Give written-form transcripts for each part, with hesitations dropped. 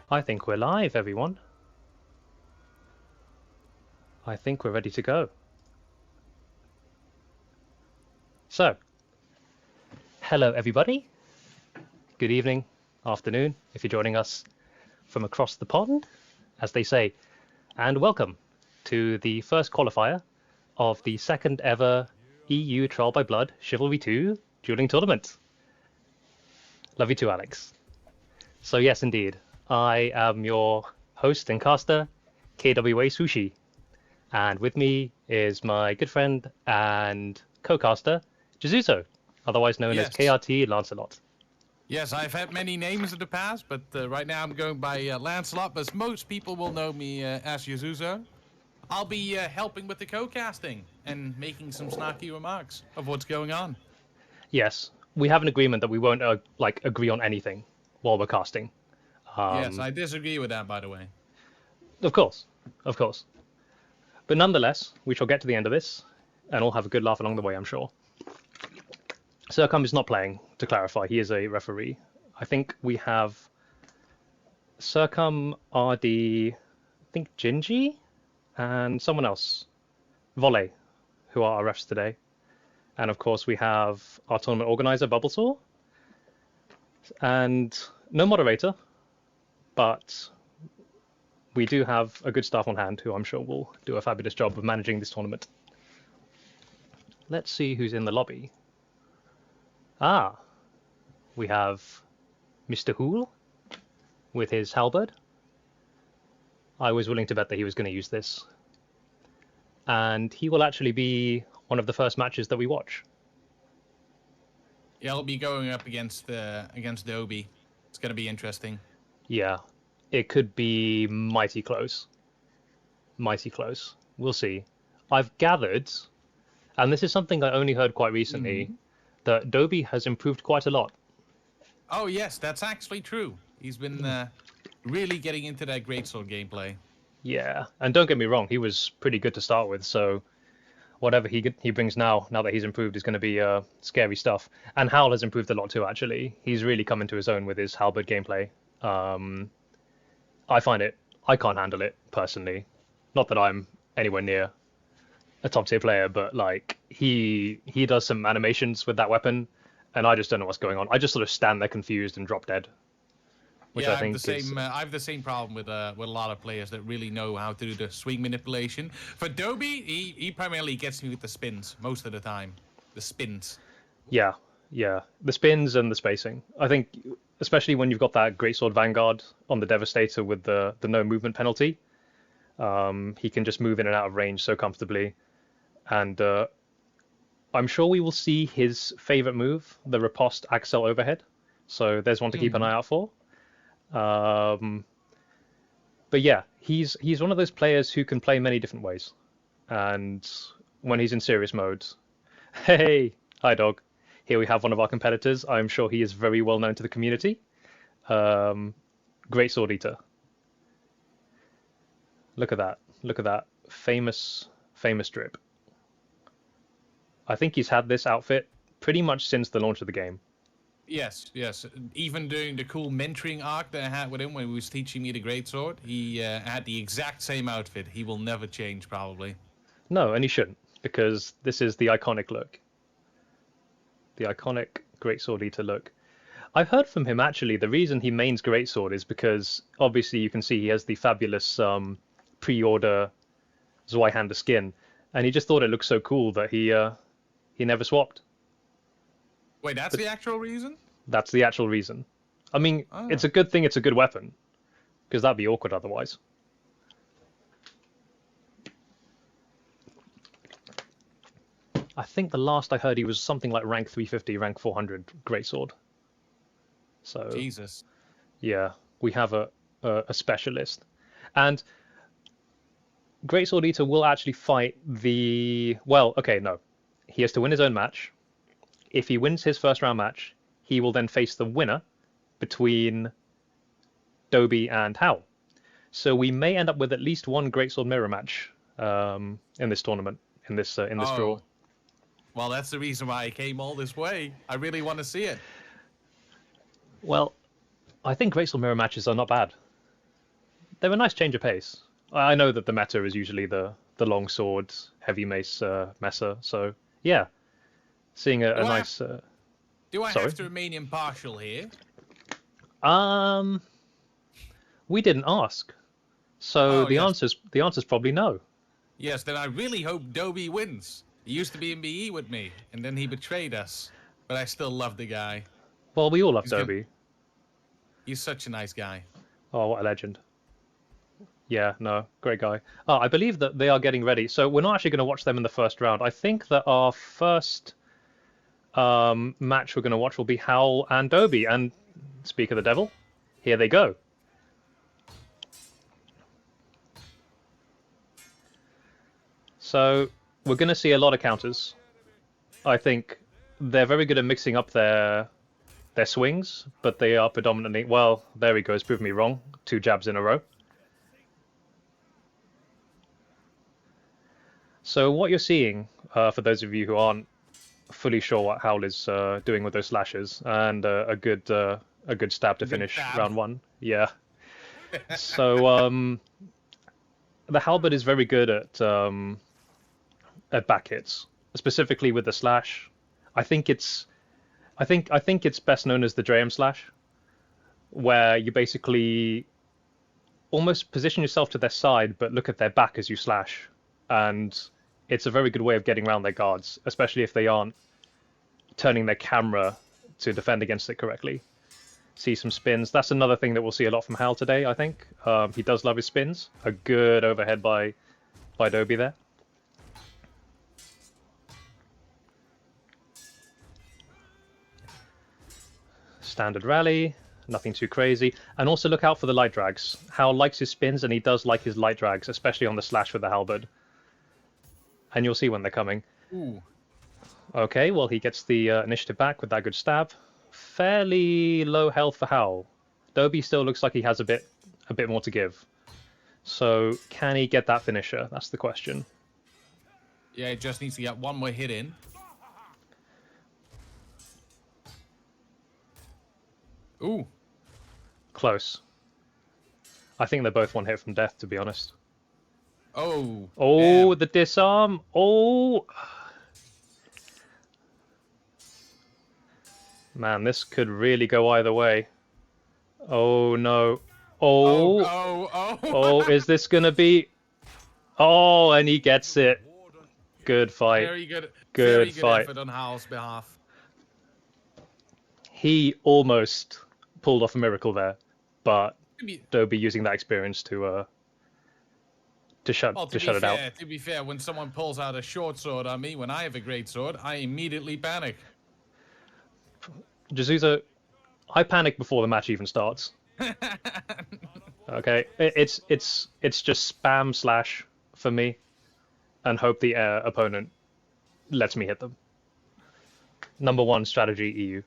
I think we're live, everyone. I think we're ready to go. So, hello everybody. Good evening, afternoon, if you're joining us from across the pond, as they say. And welcome to the first qualifier of the second ever EU Trial by Blood Chivalry 2 Dueling Tournament. Love you too, Alex. So yes, indeed, I am your host and caster, KWA Sushi. And with me is my good friend and co-caster, Jizuzo, otherwise known as Yes. KRT Lancelot. Yes, I've had many names in the past, but right now I'm going by Lancelot, but most people will know me as Yazuzo. I'll be helping with the co-casting and making some snarky remarks of what's going on. Yes, we have an agreement that we won't agree on anything while we're casting. Yes, I disagree with that, by the way. Of course, of course. But nonetheless, we shall get to the end of this, and all have a good laugh along the way, I'm sure. Sircom is not playing, to clarify. He is a referee. I think we have Sircom, RD, I think Gingy, and someone else, Volley, who are our refs today. And of course, we have our tournament organizer, Bubblesaw, and no moderator, but we do have a good staff on hand who I'm sure will do a fabulous job of managing this tournament. Let's see who's in the lobby. Ah, we have Mr. Hool with his halberd. I was willing to bet that he was going to use this. And he will actually be one of the first matches that we watch. Yeah, I'll be going up against Dobie. It's going to be interesting. Yeah, it could be mighty close. Mighty close. We'll see. I've gathered, and this is something I only heard quite recently, that Dobie has improved quite a lot. Oh, yes, that's actually true. He's been really getting into that greatsword gameplay. Yeah, and don't get me wrong, he was pretty good to start with, so whatever he brings now that he's improved, is going to be scary stuff. And Howl has improved a lot too, actually. He's really come into his own with his halberd gameplay. I can't handle it, personally. Not that I'm anywhere near a top tier player, but like he does some animations with that weapon, and I just don't know what's going on. I just sort of stand there confused and drop dead, which Yeah, I I have the think is same. I have the same problem with a lot of players that really know how to do the swing manipulation. For Dobie, he primarily gets me with the spins most of the time. The spins. yeah, yeah. The spins and the spacing. I think, especially when you've got that Greatsword Vanguard on the Devastator with the no movement penalty, he can just move in and out of range so comfortably. And I'm sure we will see his favorite move, the riposte Axel overhead. So there's one to keep an eye out for. But yeah, he's one of those players who can play many different ways. And when he's in serious mode, hey, hi dog. Here we have one of our competitors. I'm sure he is very well known to the community. Great Sword Eater. Look at that. Look at that. Famous drip. I think he's had this outfit pretty much since the launch of the game. Yes, yes. Even during the cool mentoring arc that I had with him when he was teaching me the greatsword, he had the exact same outfit. He will never change, probably. No, and he shouldn't, because this is the iconic look. The iconic Greatsword Eater look. I've heard from him, actually, the reason he mains Greatsword is because, obviously, you can see he has the fabulous pre-order Zweihander skin, and he just thought it looked so cool that he never swapped. Wait, that's the actual reason? That's the actual reason. I mean, it's a good thing it's a good weapon, because that'd be awkward otherwise. I think the last I heard he was something like rank 350, rank 400 greatsword. So Jesus. yeah, we have a specialist. And Greatsword Eater will actually fight the... Well, okay, no. He has to win his own match. If he wins his first round match, he will then face the winner between Dobie and Howl. So we may end up with at least one Greatsword mirror match in this tournament, in this draw. Well, that's the reason why I came all this way. I really want to see it. Well, I think Greatsword mirror matches are not bad. they're a nice change of pace. I know that the meta is usually the long sword, heavy mace messer. So yeah, seeing a Do I have, nice. do I Sorry. have to remain impartial here? Um, we didn't ask, so Oh, yes. the answer's probably no. Yes, then I really hope Dobie wins. He used to be in BE with me, and then he betrayed us. But I still love the guy. Well, we all love He's gonna, Dobie. he's such a nice guy. Oh, what a legend. Yeah, no, great guy. Oh, I believe that they are getting ready. So we're not actually going to watch them in the first round. I think that our first match we're going to watch will be Howl and Dobie. And speak of the devil, here they go. So we're going to see a lot of counters. I think they're very good at mixing up their swings, but they are predominantly, well, there he goes, prove me wrong. 2 jabs in a row. So what you're seeing, for those of you who aren't fully sure what Howl is doing with those slashes, and a good stab to finish stab. round 1. Yeah. So the halberd is very good at back hits, specifically with the slash. I think it's best known as the Draham slash, where you basically almost position yourself to their side but look at their back as you slash, and it's a very good way of getting around their guards, especially if they aren't turning their camera to defend against it correctly. See some spins. That's another thing that we'll see a lot from Hal today, I think. He does love his spins. A good overhead by Dobie there. Standard rally, nothing too crazy. And also look out for the light drags. Hal likes his spins, and he does like his light drags, especially on the slash with the halberd. And you'll see when they're coming. Ooh. Okay, well, he gets the initiative back with that good stab. Fairly low health for Howl. Dobie still looks like he has a bit more to give. So can he get that finisher? That's the question. Yeah, he just needs to get one more hit in. Ooh. Close. I think they're both one hit from death, to be honest. Oh. Oh, damn. the disarm. Oh. Man, this could really go either way. Oh, no. Oh, Oh. oh, oh. Oh, is this going to be... Oh, and he gets it. Good fight. Very good. Good Very good fight. effort on Howl's behalf. He almost pulled off a miracle there, but Dobie using that experience to shut it out. To be fair, when someone pulls out a short sword on me, when I have a great sword, I immediately panic. Jazuza, I panic before the match even starts. Okay, it's just spam slash for me, and hope the opponent lets me hit them. Number 1 strategy EU.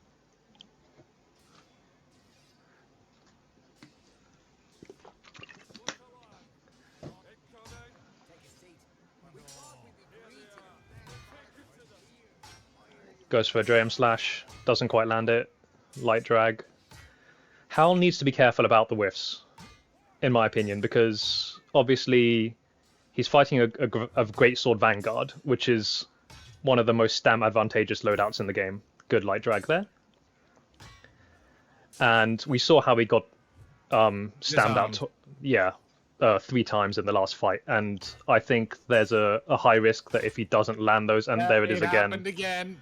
Goes for a Draham slash, doesn't quite land it. Light drag. Howl needs to be careful about the whiffs, in my opinion, because obviously he's fighting a Greatsword Vanguard, which is one of the most stam advantageous loadouts in the game. Good light drag there. And we saw how he got stammed out, 3 times in the last fight. And I think there's a high risk that if he doesn't land those, and there it is again. Happened again.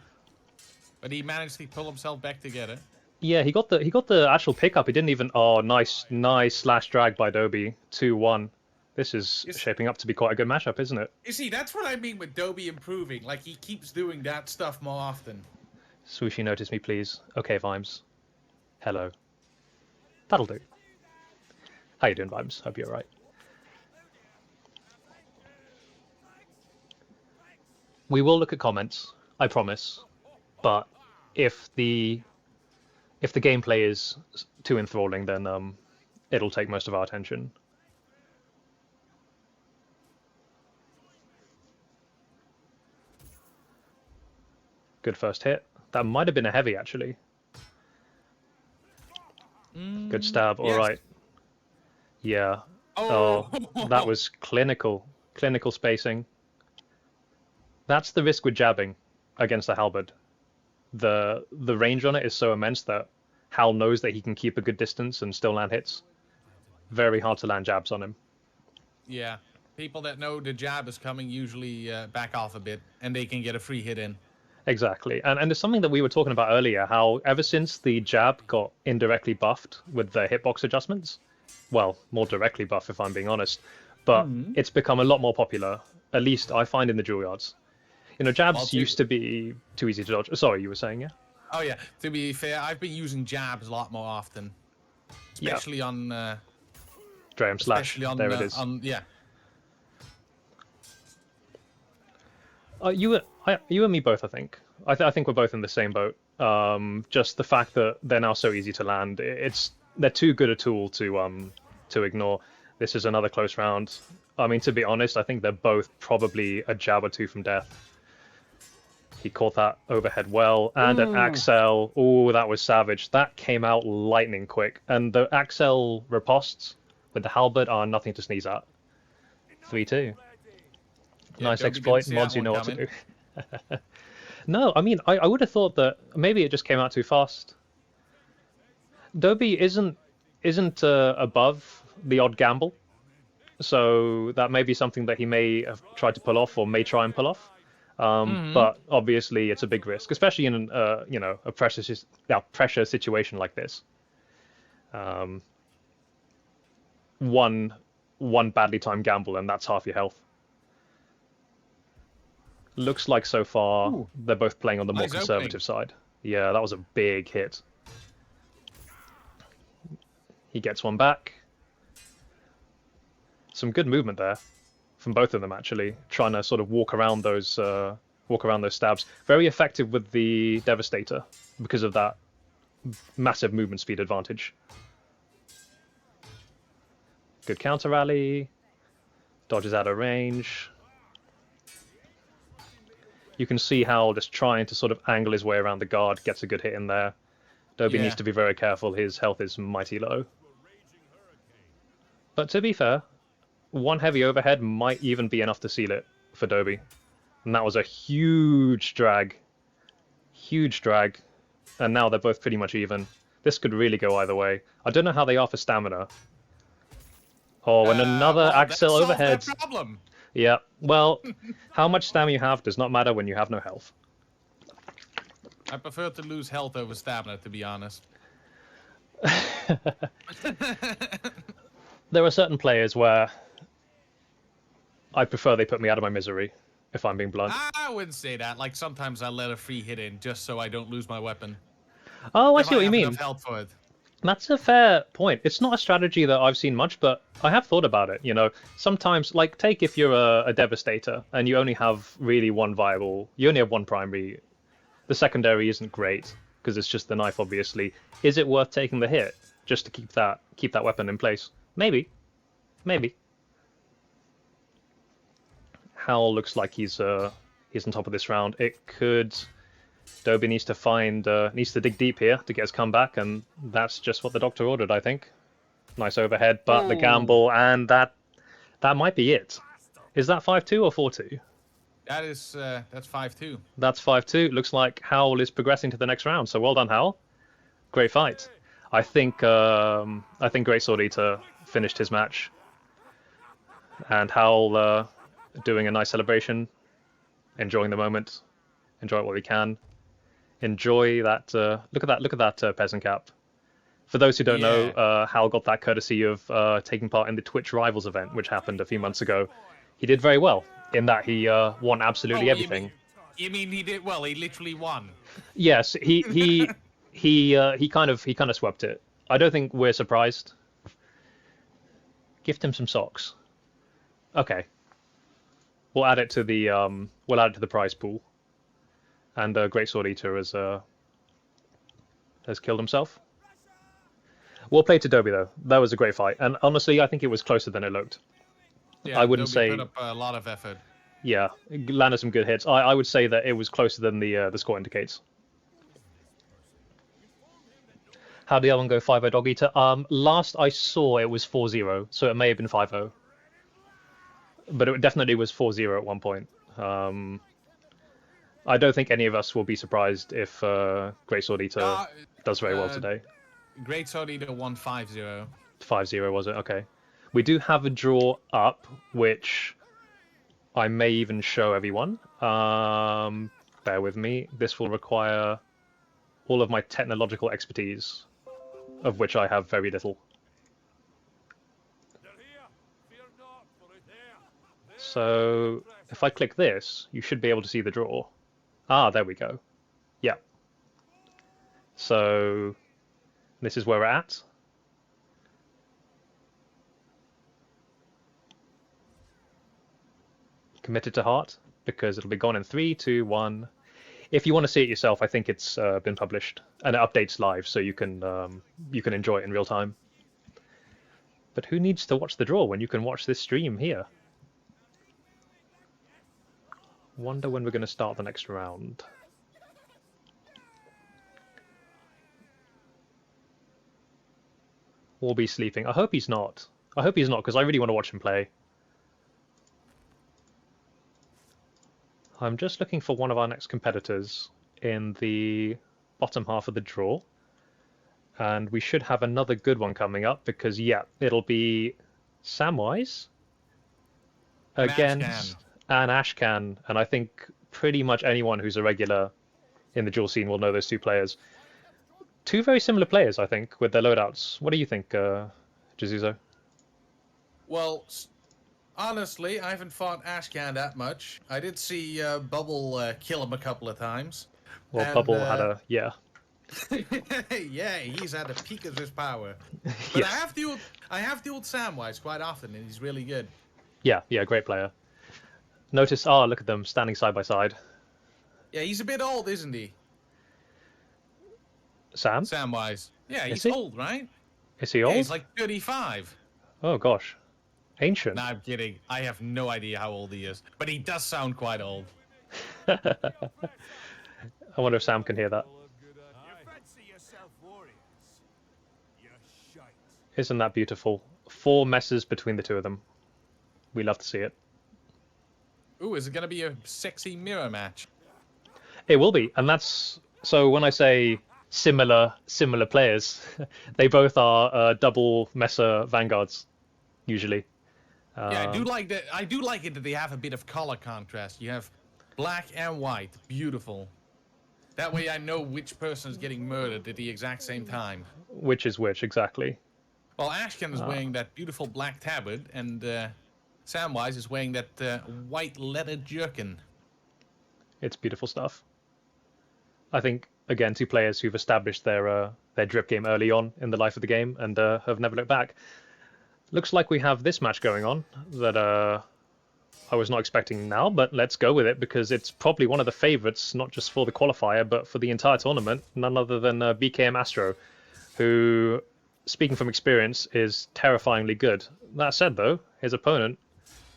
But he managed to pull himself back together. Yeah, he got the actual pickup. He didn't even. Oh, nice slash drag by Dobie. 2-1. This is shaping up to be quite a good matchup, isn't it? You see, that's what I mean with Dobie improving. Like, he keeps doing that stuff more often. Swooshy, notice me, please. Okay, Vimes. Hello. That'll do. How you doing, Vimes? Hope you're alright. We will look at comments, I promise. But if the gameplay is too enthralling, then it'll take most of our attention. Good first hit. That might have been a heavy, actually. Good stab. All right. Yeah. Oh, Oh, that was clinical spacing. That's the risk with jabbing against the halberd. The range on it is so immense that Hal knows that he can keep a good distance and still land hits. Very hard to land jabs on him. yeah. People that know the jab is coming usually back off a bit, and they can get a free hit in. Exactly. And it's something that we were talking about earlier, how ever since the jab got indirectly buffed with the hitbox adjustments, well, more directly buffed if I'm being honest, but it's become a lot more popular, at least I find in the dual yards. You know, jabs used to be too easy to dodge. Sorry, you were saying, yeah? Oh yeah. To be fair, I've been using jabs a lot more often, especially on. Draham slash. There it is. Yeah. You and me both, I think. I think we're both in the same boat. Just the fact that they're now so easy to land, they're too good a tool to ignore. This is another close round. I mean, to be honest, I think they're both probably a jab or two from death. He caught that overhead well, and an Axel. Oh, that was savage. That came out lightning quick. And the Axel ripostes with the halberd are nothing to sneeze at. 3-2. Yeah, nice Dobby exploit. didn't see Mods, that you know one what to do. coming. No, I mean, I would have thought that maybe it just came out too fast. Dobby isn't above the odd gamble, so that may be something that he may have tried to pull off or may try and pull off. But obviously, it's a big risk, especially in a pressure situation like this. One badly timed gamble, and that's half your health. Looks like so far they're both playing on the more Nice conservative side. Yeah, that was a big hit. He gets one back. Some good movement there from both of them, actually, trying to sort of walk around those stabs. Very effective with the Devastator because of that massive movement speed advantage. Good counter rally. Dodges out of range. You can see Hal just trying to sort of angle his way around the guard, gets a good hit in there. Dobby needs to be very careful, his health is mighty low. But to be fair, one heavy overhead might even be enough to seal it for Dobby. And that was a huge drag. Huge drag. And now they're both pretty much even. This could really go either way. I don't know how they are for stamina. Oh, and another Axel overhead. That problem. Yeah, well, how much stamina you have does not matter when you have no health. I prefer to lose health over stamina, to be honest. There are certain players where I prefer they put me out of my misery, if I'm being blunt. I wouldn't say that. Like, sometimes I let a free hit in just so I don't lose my weapon. Oh, I see what you mean. Enough health for it. That's a fair point. It's not a strategy that I've seen much, but I have thought about it. You know, sometimes, like, take if you're a Devastator and you only have really one viable, you only have one primary. The secondary isn't great because it's just the knife, obviously. Is it worth taking the hit just to keep that weapon in place? Maybe, maybe. Hal looks like he's on top of this round. It could. Dobby needs to dig deep here to get his comeback, and that's just what the doctor ordered, I think. Nice overhead, but the gamble, and that might be it. Is that 5-2 or 4-2? That's 5-2. That's 5-2. Looks like Hal is progressing to the next round, so well done, Hal. Great fight. I think Great Sword Eater finished his match, and Hal doing a nice celebration, enjoying the moment, enjoy it while we can. Enjoy that. Look at that peasant cap. For those who don't know, Hal got that courtesy of taking part in the Twitch Rivals event, which happened a few months ago. He did very well in that he won absolutely everything. You mean he did well? He literally won. Yes, he kind of swept it. I don't think we're surprised. Gift him some socks. Okay. We'll add it to the prize pool. And Great Sword Eater has killed himself. Well played to Dobby, though. That was a great fight. And honestly, I think it was closer than it looked. Yeah, I wouldn't Dobby say... put up a lot of effort. Yeah, landed some good hits. I would say that it was closer than the score indicates. How did the other one go? 5-0 dog eater. Last I saw it was 4-0, so it may have been 5-0, but it definitely was 4-0 at one point. I don't think any of us will be surprised if Great Sword Eater does very well today. Great Sword Eater won 5-0. 5-0 was it? Okay. We do have a draw up, which I may even show everyone. Bear with me. This will require all of my technological expertise, of which I have very little. So if I click this, you should be able to see the draw. Ah, there we go. Yeah. So this is where we're at. Committed to heart, because it'll be gone in 3, 2, 1. If you want to see it yourself, I think it's been published and it updates live, so you can enjoy it in real time. But who needs to watch the draw when you can watch this stream here? Wonder when we're going to start the next round. Or be sleeping. I hope he's not. I hope he's not, because I really want to watch him play. I'm just looking for one of our next competitors in the bottom half of the draw. And we should have another good one coming up, because, yeah, it'll be Samwise against an Ashcan. And I think pretty much anyone who's a regular in the duel scene will know those two players. Two very similar players, I think, with their loadouts. What do you think, Jazuzo? Well, honestly, I haven't fought Ashcan that much. I did see Bubble kill him a couple of times. Well, and, Bubble had a, yeah. Yeah, he's at the peak of his power. But yes. I have the old Samwise quite often, and he's really good. Yeah, great player. Notice, look at them standing side by side. Yeah, he's a bit old, isn't he? Samwise. Yeah, he's old, right? Is he old? Yeah, he's like 35. Oh, gosh. Ancient. Nah, I'm kidding. I have no idea how old he is. But he does sound quite old. I wonder if Sam can hear that. Isn't that beautiful? 4 messes between the two of them. We love to see it. Ooh, is it going to be a sexy mirror match? It will be. And that's... So when I say similar players, they both are double Messer Vanguards, usually. Yeah, I do like that. I do like it that they have a bit of color contrast. You have black and white. Beautiful. That way I know which person is getting murdered at the exact same time. Which is which, exactly. Well, Ashcan is wearing that beautiful black tabard, and Samwise is wearing that white leather jerkin. It's beautiful stuff. I think, again, two players who've established their drip game early on in the life of the game and have never looked back. Looks like we have this match going on that I was not expecting now, but let's go with it because it's probably one of the favorites, not just for the qualifier, but for the entire tournament. None other than BKM Astro, who, speaking from experience, is terrifyingly good. That said, though, his opponent,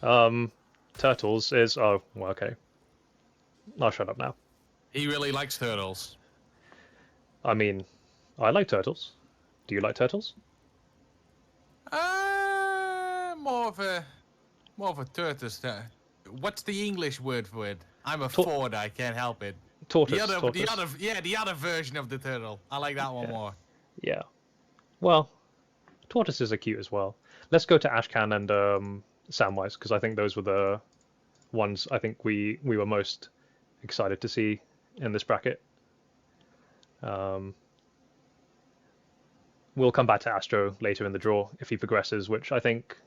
Turtles, is... Oh, well, okay. I'll shut up now. He really likes turtles. I mean, I like turtles. Do you like turtles? More of a tortoise. What's the English word for it? I'm a Ford. I can't help it. Tortoise. The other version of the turtle. I like that one more. Yeah. Well, tortoises are cute as well. Let's go to Ashcan and Samwise because I think those were the ones I think we were most excited to see in this bracket. We'll come back to Astro later in the draw if he progresses, which I think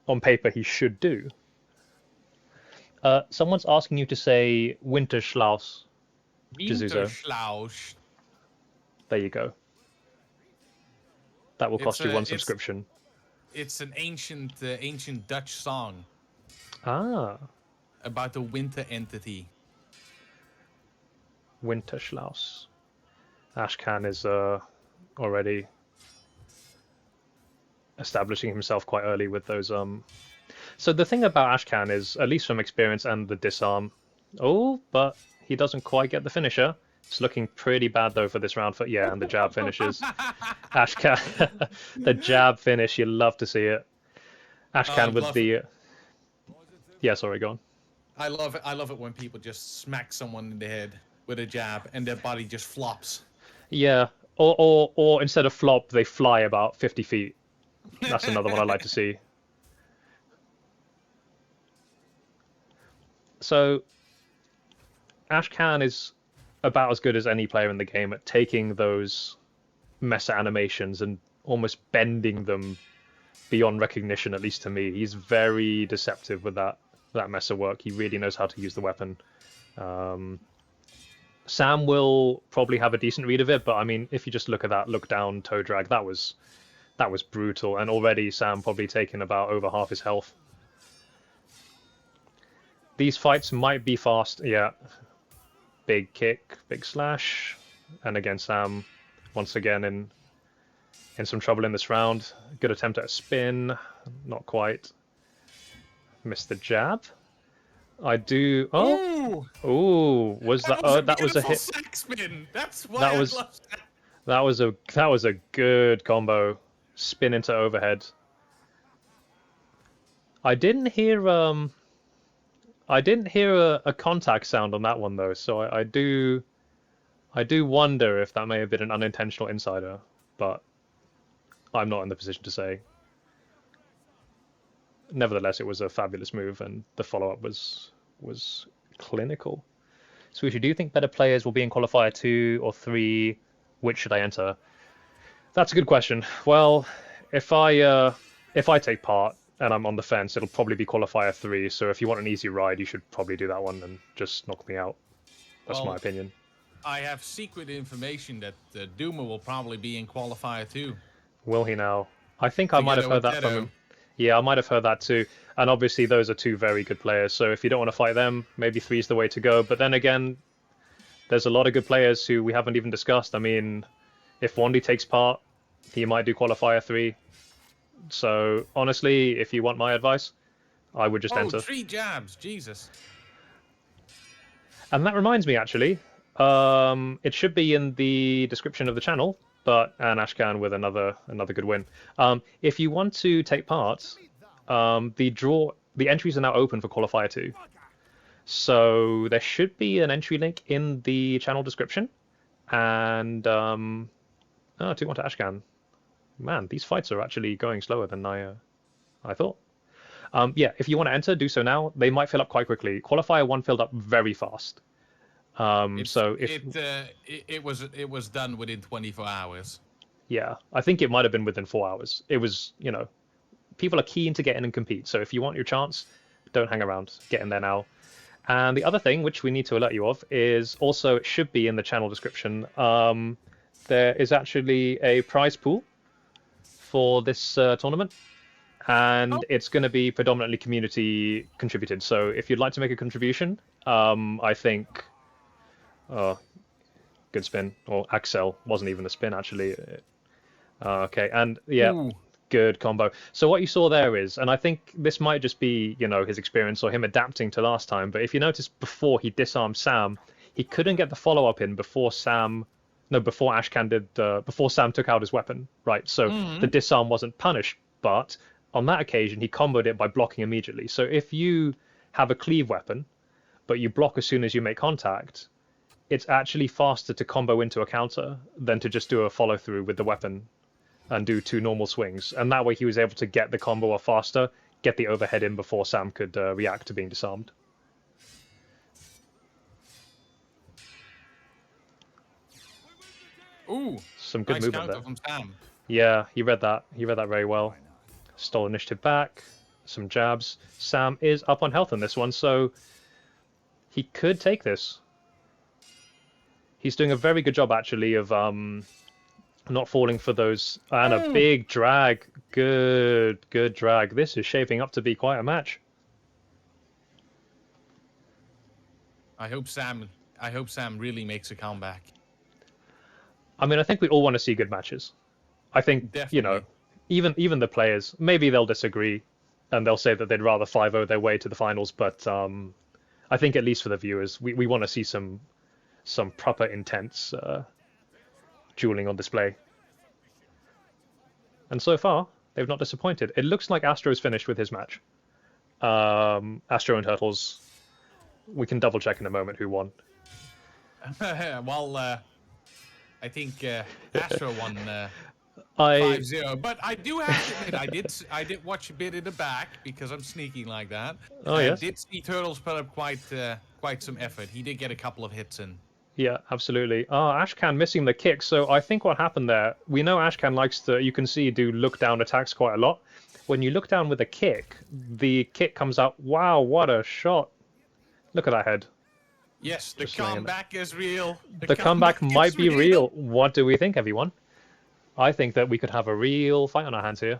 on paper he should do. Someone's asking you to say Winterschlaus. Winterschlaus. There you go. That will cost you one subscription. It's an ancient Dutch song. Ah. About the winter entity. Winterschlaus. Ashcan is already establishing himself quite early with those. So the thing about Ashcan is, at least from experience and the disarm, but he doesn't quite get the finisher. It's looking pretty bad though for this round. For yeah, and the jab finishes. Ashcan, the jab finish. You love to see it. I Ashcan with love it. the. Yeah, sorry, go on. I love it. I love it when people just smack someone in the head with a jab and their body just flops. Yeah, or instead of flop, they fly about 50 feet. That's another one I like to see. So, Ashcan is about as good as any player in the game at taking those mesa animations and almost bending them beyond recognition, at least to me. He's very deceptive with that mesa work. He really knows how to use the weapon. Sam will probably have a decent read of it, but I mean, if you just look at that look down toe drag, that was brutal, and already Sam probably taken about over half his health. These fights might be fast, yeah. Big kick, big slash, and again Sam once again in some trouble in this round. Good attempt at a spin, not quite. Missed the jab. I do. Oh, ooh, was that? Oh, that was a hit. Sack spin. That's why That I was love that. that was a good combo. Spin into overhead. I didn't hear a contact sound on that one though, so I do wonder if that may have been an unintentional insider, but I'm not in the position to say. Nevertheless, it was a fabulous move, and the follow-up was clinical. Swishy, do you think better players will be in qualifier 2 or 3? Which should I enter? That's a good question. Well, if I take part and I'm on the fence, it'll probably be qualifier 3. So if you want an easy ride, you should probably do that one and just knock me out. That's my opinion. I have secret information that Duma will probably be in qualifier 2. Will he now? I think I might have heard that from him. Yeah, I might have heard that too. And obviously those are two very good players. So if you don't want to fight them, maybe 3 is the way to go. But then again, there's a lot of good players who we haven't even discussed. I mean, if Wandy takes part, he might do qualifier 3. So honestly, if you want my advice, I would just enter. 3 jabs, Jesus. And that reminds me, actually, it should be in the description of the channel. But and Ashcan with another good win. If you want to take part, the entries are now open for qualifier 2. So there should be an entry link in the channel description. And 2-1 to Ashcan. Man, these fights are actually going slower than I thought. Yeah, if you want to enter, do so now. They might fill up quite quickly. Qualifier 1 filled up very fast. So if it was done within 24 hours. Yeah, I think it might have been within 4 hours. It was, people are keen to get in and compete. So if you want your chance, don't hang around. Get in there now. And the other thing, which we need to alert you of, is also it should be in the channel description. There is actually a prize pool for this tournament. And it's going to be predominantly community contributed. So if you'd like to make a contribution, I think... good spin. Or Axel wasn't even a spin, actually. Okay, and yeah, Ooh. Good combo. So what you saw there is, and I think this might just be, his experience or him adapting to last time, but if you notice before he disarmed Sam, he couldn't get the follow-up in before Ashcan did, before Sam took out his weapon, right? So the disarm wasn't punished, but on that occasion, he comboed it by blocking immediately. So if you have a cleave weapon, but you block as soon as you make contact, it's actually faster to combo into a counter than to just do a follow-through with the weapon and do 2 normal swings. And that way he was able to get the combo off faster, get the overhead in before Sam could react to being disarmed. Ooh, some good nice movement there. From Sam. Yeah, he read that. He read that very well. Stole initiative back. Some jabs. Sam is up on health in this one, so he could take this. He's doing a very good job, actually, of not falling for those. And a big drag. Good drag. This is shaping up to be quite a match. I hope Sam really makes a comeback. I mean, I think we all want to see good matches. I think, Definitely. Even the players, maybe they'll disagree and they'll say that they'd rather 5-0 their way to the finals, but I think at least for the viewers, we want to see some some proper intense dueling on display. And so far, they've not disappointed. It looks like Astro's finished with his match. Astro and Turtles. We can double check in a moment who won. Well, I think Astro won I 5-0. But I do have to admit, I did watch a bit in the back because I'm sneaking like that. Oh, I yes. did see Turtles put up quite some effort. He did get a couple of hits in. Yeah, absolutely. Ashcan missing the kick. So I think what happened there, we know Ashcan likes to, you can see, do look down attacks quite a lot. When you look down with a kick, the kick comes out. Wow, what a shot. Look at that head. Yes, the Just laying comeback is real. The comeback might is be real. What do we think, everyone? I think that we could have a real fight on our hands here.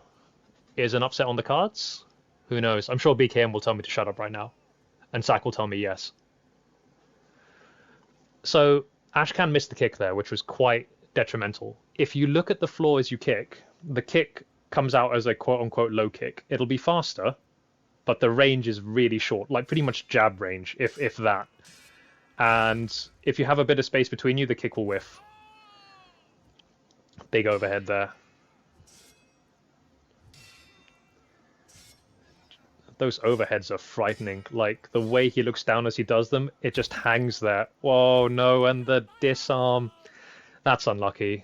Is an upset on the cards? Who knows? I'm sure BKM will tell me to shut up right now. And Zach will tell me yes. So Ashcan missed the kick there, which was quite detrimental. If you look at the floor as you kick, the kick comes out as a quote-unquote low kick. It'll be faster, but the range is really short, like pretty much jab range, if that. And if you have a bit of space between you, the kick will whiff. Big overhead there. Those overheads are frightening. Like, the way he looks down as he does them, it just hangs there. Whoa, no, and the disarm. That's unlucky.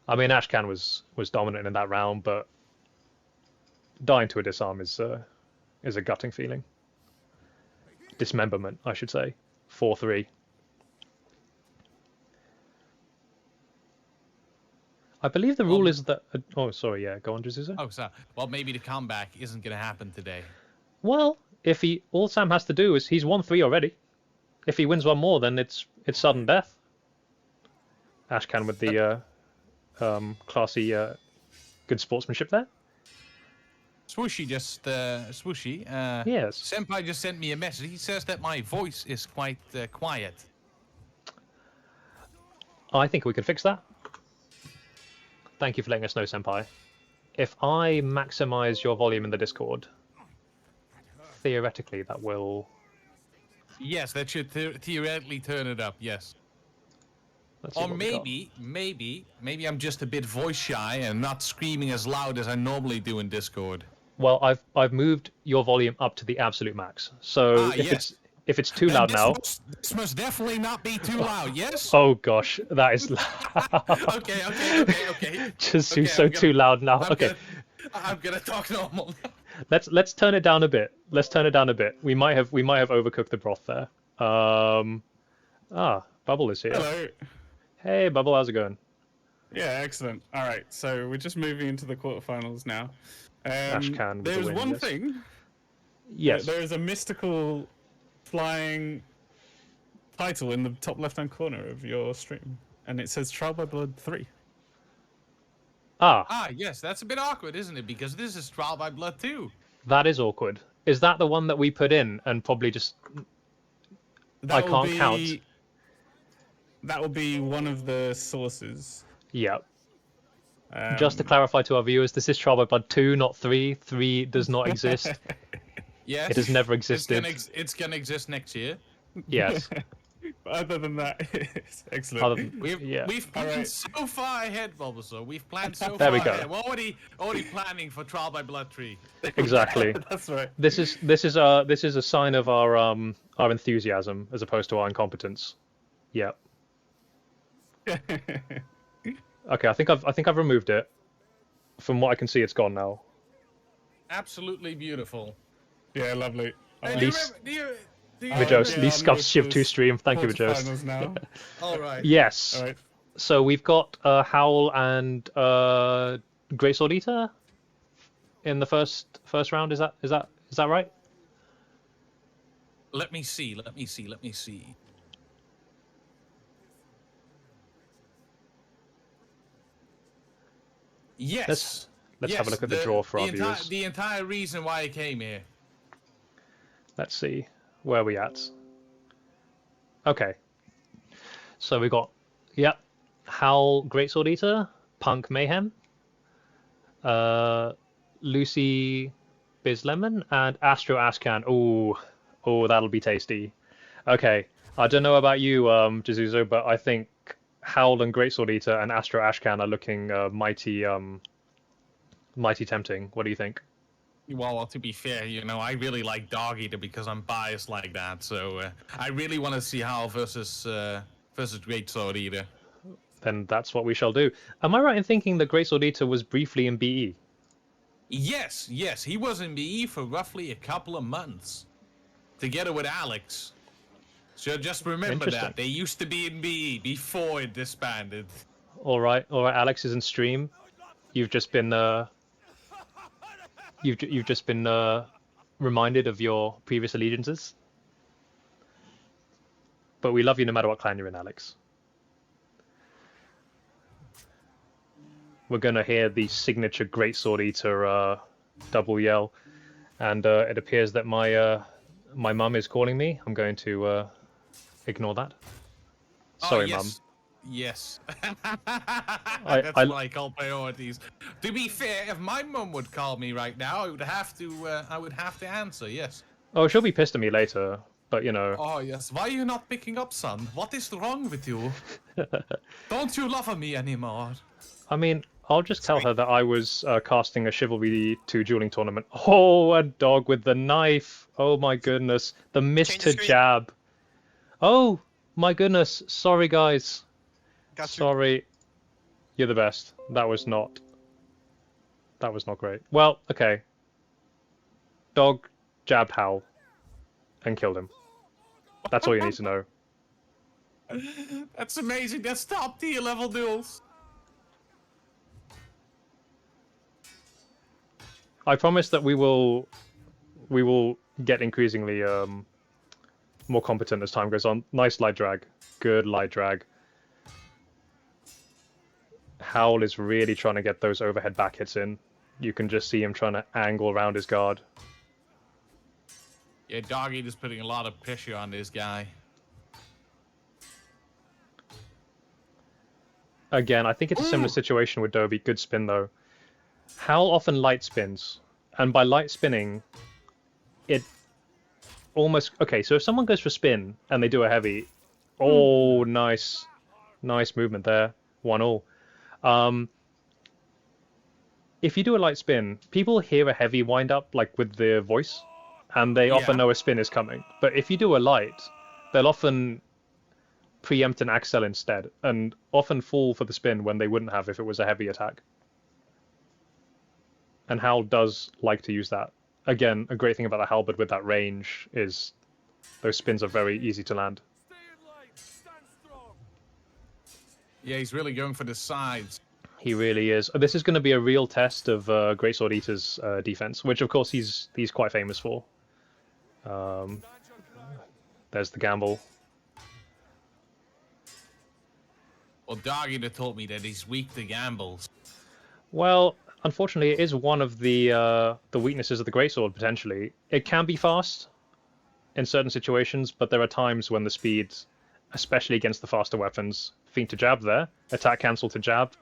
I mean, Ashcan was dominant in that round, but dying to a disarm is a gutting feeling. Dismemberment, I should say. 4-3. I believe the rule is that... oh, sorry, yeah, go on, Jesus. Oh, sorry. Well, maybe the comeback isn't going to happen today. Well, if he... all Sam has to do is... he's won 3 already. If he wins one more, then it's sudden death. Ashcan with the classy, good sportsmanship there. Swooshy just... Swooshy. Yes. Senpai just sent me a message. He says that my voice is quite quiet. I think we can fix that. Thank you for letting us know, Senpai. If I maximize your volume in the Discord, theoretically that will... Yes, that should theoretically turn it up, yes. Let's see Or what we got. maybe I'm just a bit voice shy and not screaming as loud as I normally do in Discord. Well, I've moved your volume up to the absolute max. So if it's too loud now... This must definitely not be too loud, yes? Oh gosh, that is loud. Okay. Just Okay, so too loud now. I'm gonna talk normal. Let's turn it down a bit. We might have overcooked the broth there. Bubble is here. Hello. Hey, Bubble, how's it going? Yeah, excellent. All right, so we're just moving into the quarterfinals now. Ashcan with the There's win, one yes. thing. Yes. There is a mystical flying title in the top left-hand corner of your stream, and it says Trial by Blood 3. Yes, that's a bit awkward, isn't it? Because this is Trial by Blood 2. That is awkward. Is that the one that we put in and probably just... I can't count. That will be one of the sources. Yeah. Just to clarify to our viewers, this is Trial by Blood 2, not 3. 3 does not exist. Yes. It has never existed. It's gonna exist next year. Yes. But other than that, it's excellent. We've planned so far ahead, Bulbasaur. We've planned so There far we go. ahead. We're already planning for Trial by Blood 3. Exactly. That's right. This is a sign of our enthusiasm as opposed to our incompetence. Yeah. Okay, I think I've removed it. From what I can see, it's gone now. Absolutely beautiful. Yeah, lovely. Hey, Vijos, Lee Scuff's Shiv 2 stream. Thank you, Vijos. Quarterfinals now. All right. Yes. All right. So we've got Howl and Great Sword Eater in the first round. Is that right? Let me see. Yes. Let's have a look at the draw for our viewers. The entire reason why I came here. Let's see. Where are we at? Okay. So we got, Howl, Great Sword Eater, Punk Mayhem, Lucy Biz Lemon, and Astro Ashcan. Oh, that'll be tasty. Okay, I don't know about you, Jizuzo, but I think Howl and Greatsword Eater and Astro Ashcan are looking mighty tempting. What do you think? Well, to be fair, I really like Dog Eater because I'm biased like that. So I really want to see Hal versus Great Sword Eater. Then that's what we shall do. Am I right in thinking that Greatsword Eater was briefly in BE? Yes, he was in BE for roughly a couple of months, together with Alex. So just remember that they used to be in BE before it disbanded. All right, Alex is in stream. You've just been reminded of your previous allegiances. But we love you no matter what clan you're in, Alex. We're gonna hear the signature Greatsword Eater double yell, and it appears that my mum is calling me. I'm going to ignore that. Sorry, Mum. Yes. That's what I call priorities. To be fair, if my mum would call me right now, I would have to answer. Yes. Oh, she'll be pissed at me later, but you know. Oh yes. Why are you not picking up, son? What is wrong with you? Don't you love me anymore? I mean, I'll just tell her that I was casting a Chivalry 2 dueling tournament. Oh, a dog with the knife. Oh my goodness. The Mr. Jab. Oh my goodness. Sorry, guys. Sorry. You're the best. That was not great. Well, okay. Dog jabbed Hal and killed him. That's all you need to know. That's amazing. That's top tier level duels. I promise that we will get increasingly more competent as time goes on. Nice light drag. Good light drag. Howl is really trying to get those overhead back hits in. You can just see him trying to angle around his guard. Yeah, Dog Eater's putting a lot of pressure on this guy. Again, I think it's a similar situation with Dobie. Good spin, though. Howl often light spins. And by light spinning, it almost... Okay, so if someone goes for spin and they do a heavy... Oh, nice. Nice movement there. 1-all. If you do a light spin, people hear a heavy wind up, like with the voice, and they often know a spin is coming. But if you do a light, they'll often preempt an Axel instead, and often fall for the spin when they wouldn't have if it was a heavy attack. And Howl does like to use that. Again, a great thing about the halberd with that range is those spins are very easy to land. Yeah, he's really going for the sides. He really is. This is going to be a real test of Greatsword Eater's defense, which of course he's quite famous for. There's the gamble. Well, Dog Eater told me that he's weak to gambles. Well, unfortunately, it is one of the weaknesses of the Greatsword, potentially. It can be fast in certain situations, but there are times when the speed, especially against the faster weapons, feint to jab there, attack cancel to jab.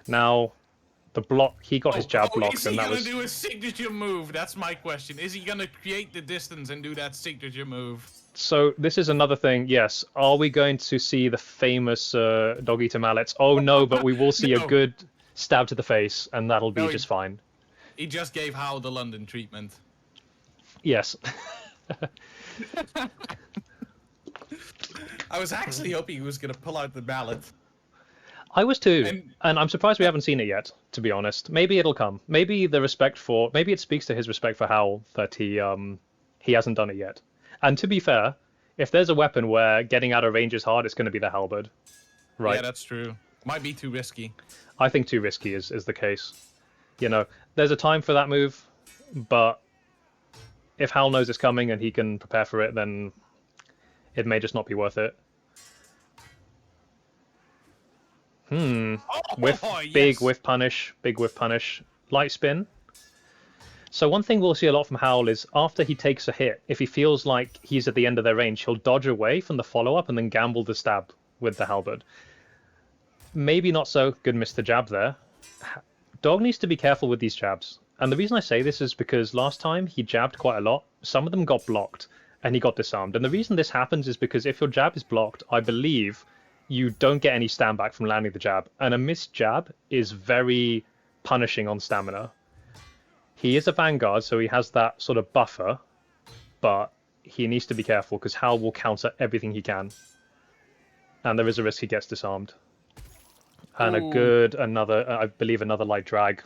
Now, the block, he got his jab blocked, and that was... Is he gonna do a signature move? That's my question. Is he gonna create the distance and do that signature move? So, this is another thing, yes. Are we going to see the famous Dog Eater mallets? Oh no, but we will see a good stab to the face, and that'll be just fine. He just gave Howe the London treatment. Yes. I was actually hoping he was gonna pull out the mallet. I was too, and I'm surprised we haven't seen it yet, to be honest. Maybe it'll come. Maybe maybe it speaks to his respect for Howl that he hasn't done it yet. And to be fair, if there's a weapon where getting out of range is hard, it's going to be the halberd, right? Yeah, that's true. Might be too risky. I think too risky is the case. You know, there's a time for that move, but if Howl knows it's coming and he can prepare for it, then it may just not be worth it. Big whiff punish, light spin. So one thing we'll see a lot from Howl is after he takes a hit, if he feels like he's at the end of their range, he'll dodge away from the follow-up and then gamble the stab with the halberd. Maybe not so good Mr. Jab there. Dog needs to be careful with these jabs. And the reason I say this is because last time he jabbed quite a lot. Some of them got blocked. and he got disarmed. And the reason this happens is because if your jab is blocked, I believe you don't get any stand back from landing the jab. And a missed jab is very punishing on stamina. He is a Vanguard, so he has that sort of buffer, but he needs to be careful because Hal will counter everything he can. And there is a risk he gets disarmed. And I believe another light drag.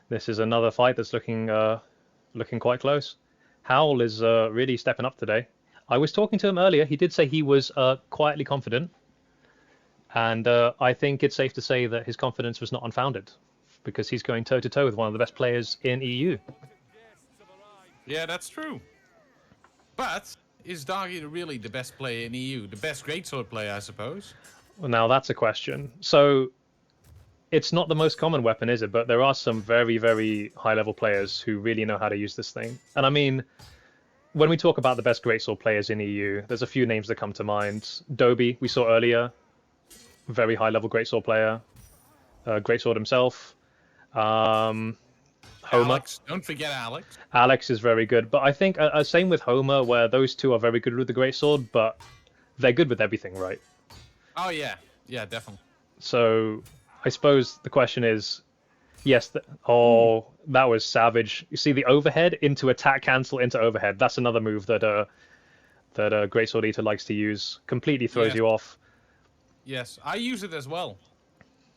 This is another fight that's looking quite close. Howl is really stepping up today. I was talking to him earlier. He did say he was quietly confident. And I think it's safe to say that his confidence was not unfounded, because he's going toe-to-toe with one of the best players in EU. Yeah, that's true. But is Doggy really the best player in EU? The best greatsword player, I suppose? Well, now that's a question. So it's not the most common weapon, is it? But there are some very, very high-level players who really know how to use this thing. And I mean, when we talk about the best greatsword players in EU, there's a few names that come to mind. Dobie, we saw earlier, very high-level greatsword player. Greatsword himself. Homer. Alex. Don't forget Alex. Alex is very good. But I think same with Homer, where those two are very good with the greatsword, but they're good with everything, right? Oh, yeah. Yeah, definitely. So I suppose the question is, yes, that was savage. You see the overhead into attack cancel into overhead. That's another move that Greatsword Eater likes to use. Completely throws you off. Yes, I use it as well.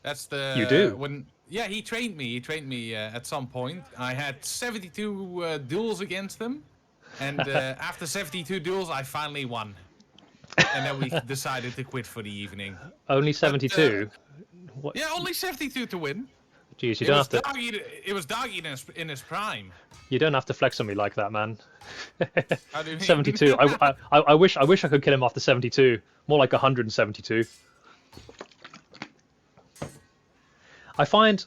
That's the... You do? Yeah, he trained me. He trained me at some point. I had 72 duels against him. And after 72 duels, I finally won. And then we decided to quit for the evening. Only 72? Yeah, only 72 to win. Jeez, you don't have to... It was Doggy in his prime. You don't have to flex on me like that, man. How do you mean? 72. I wish I could kill him after 72. More like 172. I find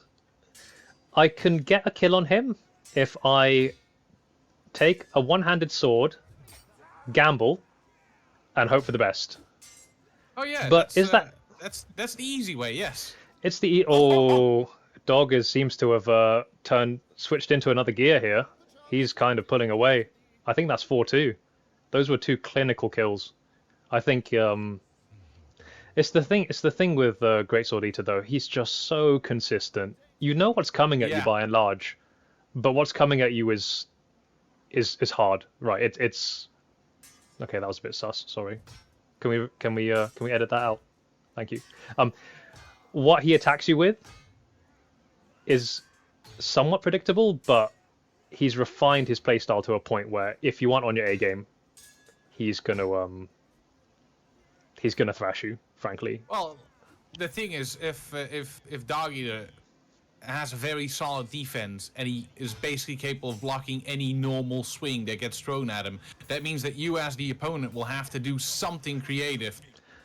I can get a kill on him if I take a one-handed sword, gamble, and hope for the best. Oh yeah, but that's the easy way? Yes. It's the Dog seems to have switched into another gear here. He's kind of pulling away. I think that's 4-2. Those were two clinical kills. I think it's the thing with Greatsword Eater though. He's just so consistent. You know what's coming at you by and large, but what's coming at you is hard, right? It's okay. That was a bit sus. Sorry. Can we edit that out? Thank you. What he attacks you with is somewhat predictable, but he's refined his playstyle to a point where if you aren't on your A game, he's gonna thrash you, frankly. Well, the thing is, if Dog Eater has a very solid defense and he is basically capable of blocking any normal swing that gets thrown at him, that means that you as the opponent will have to do something creative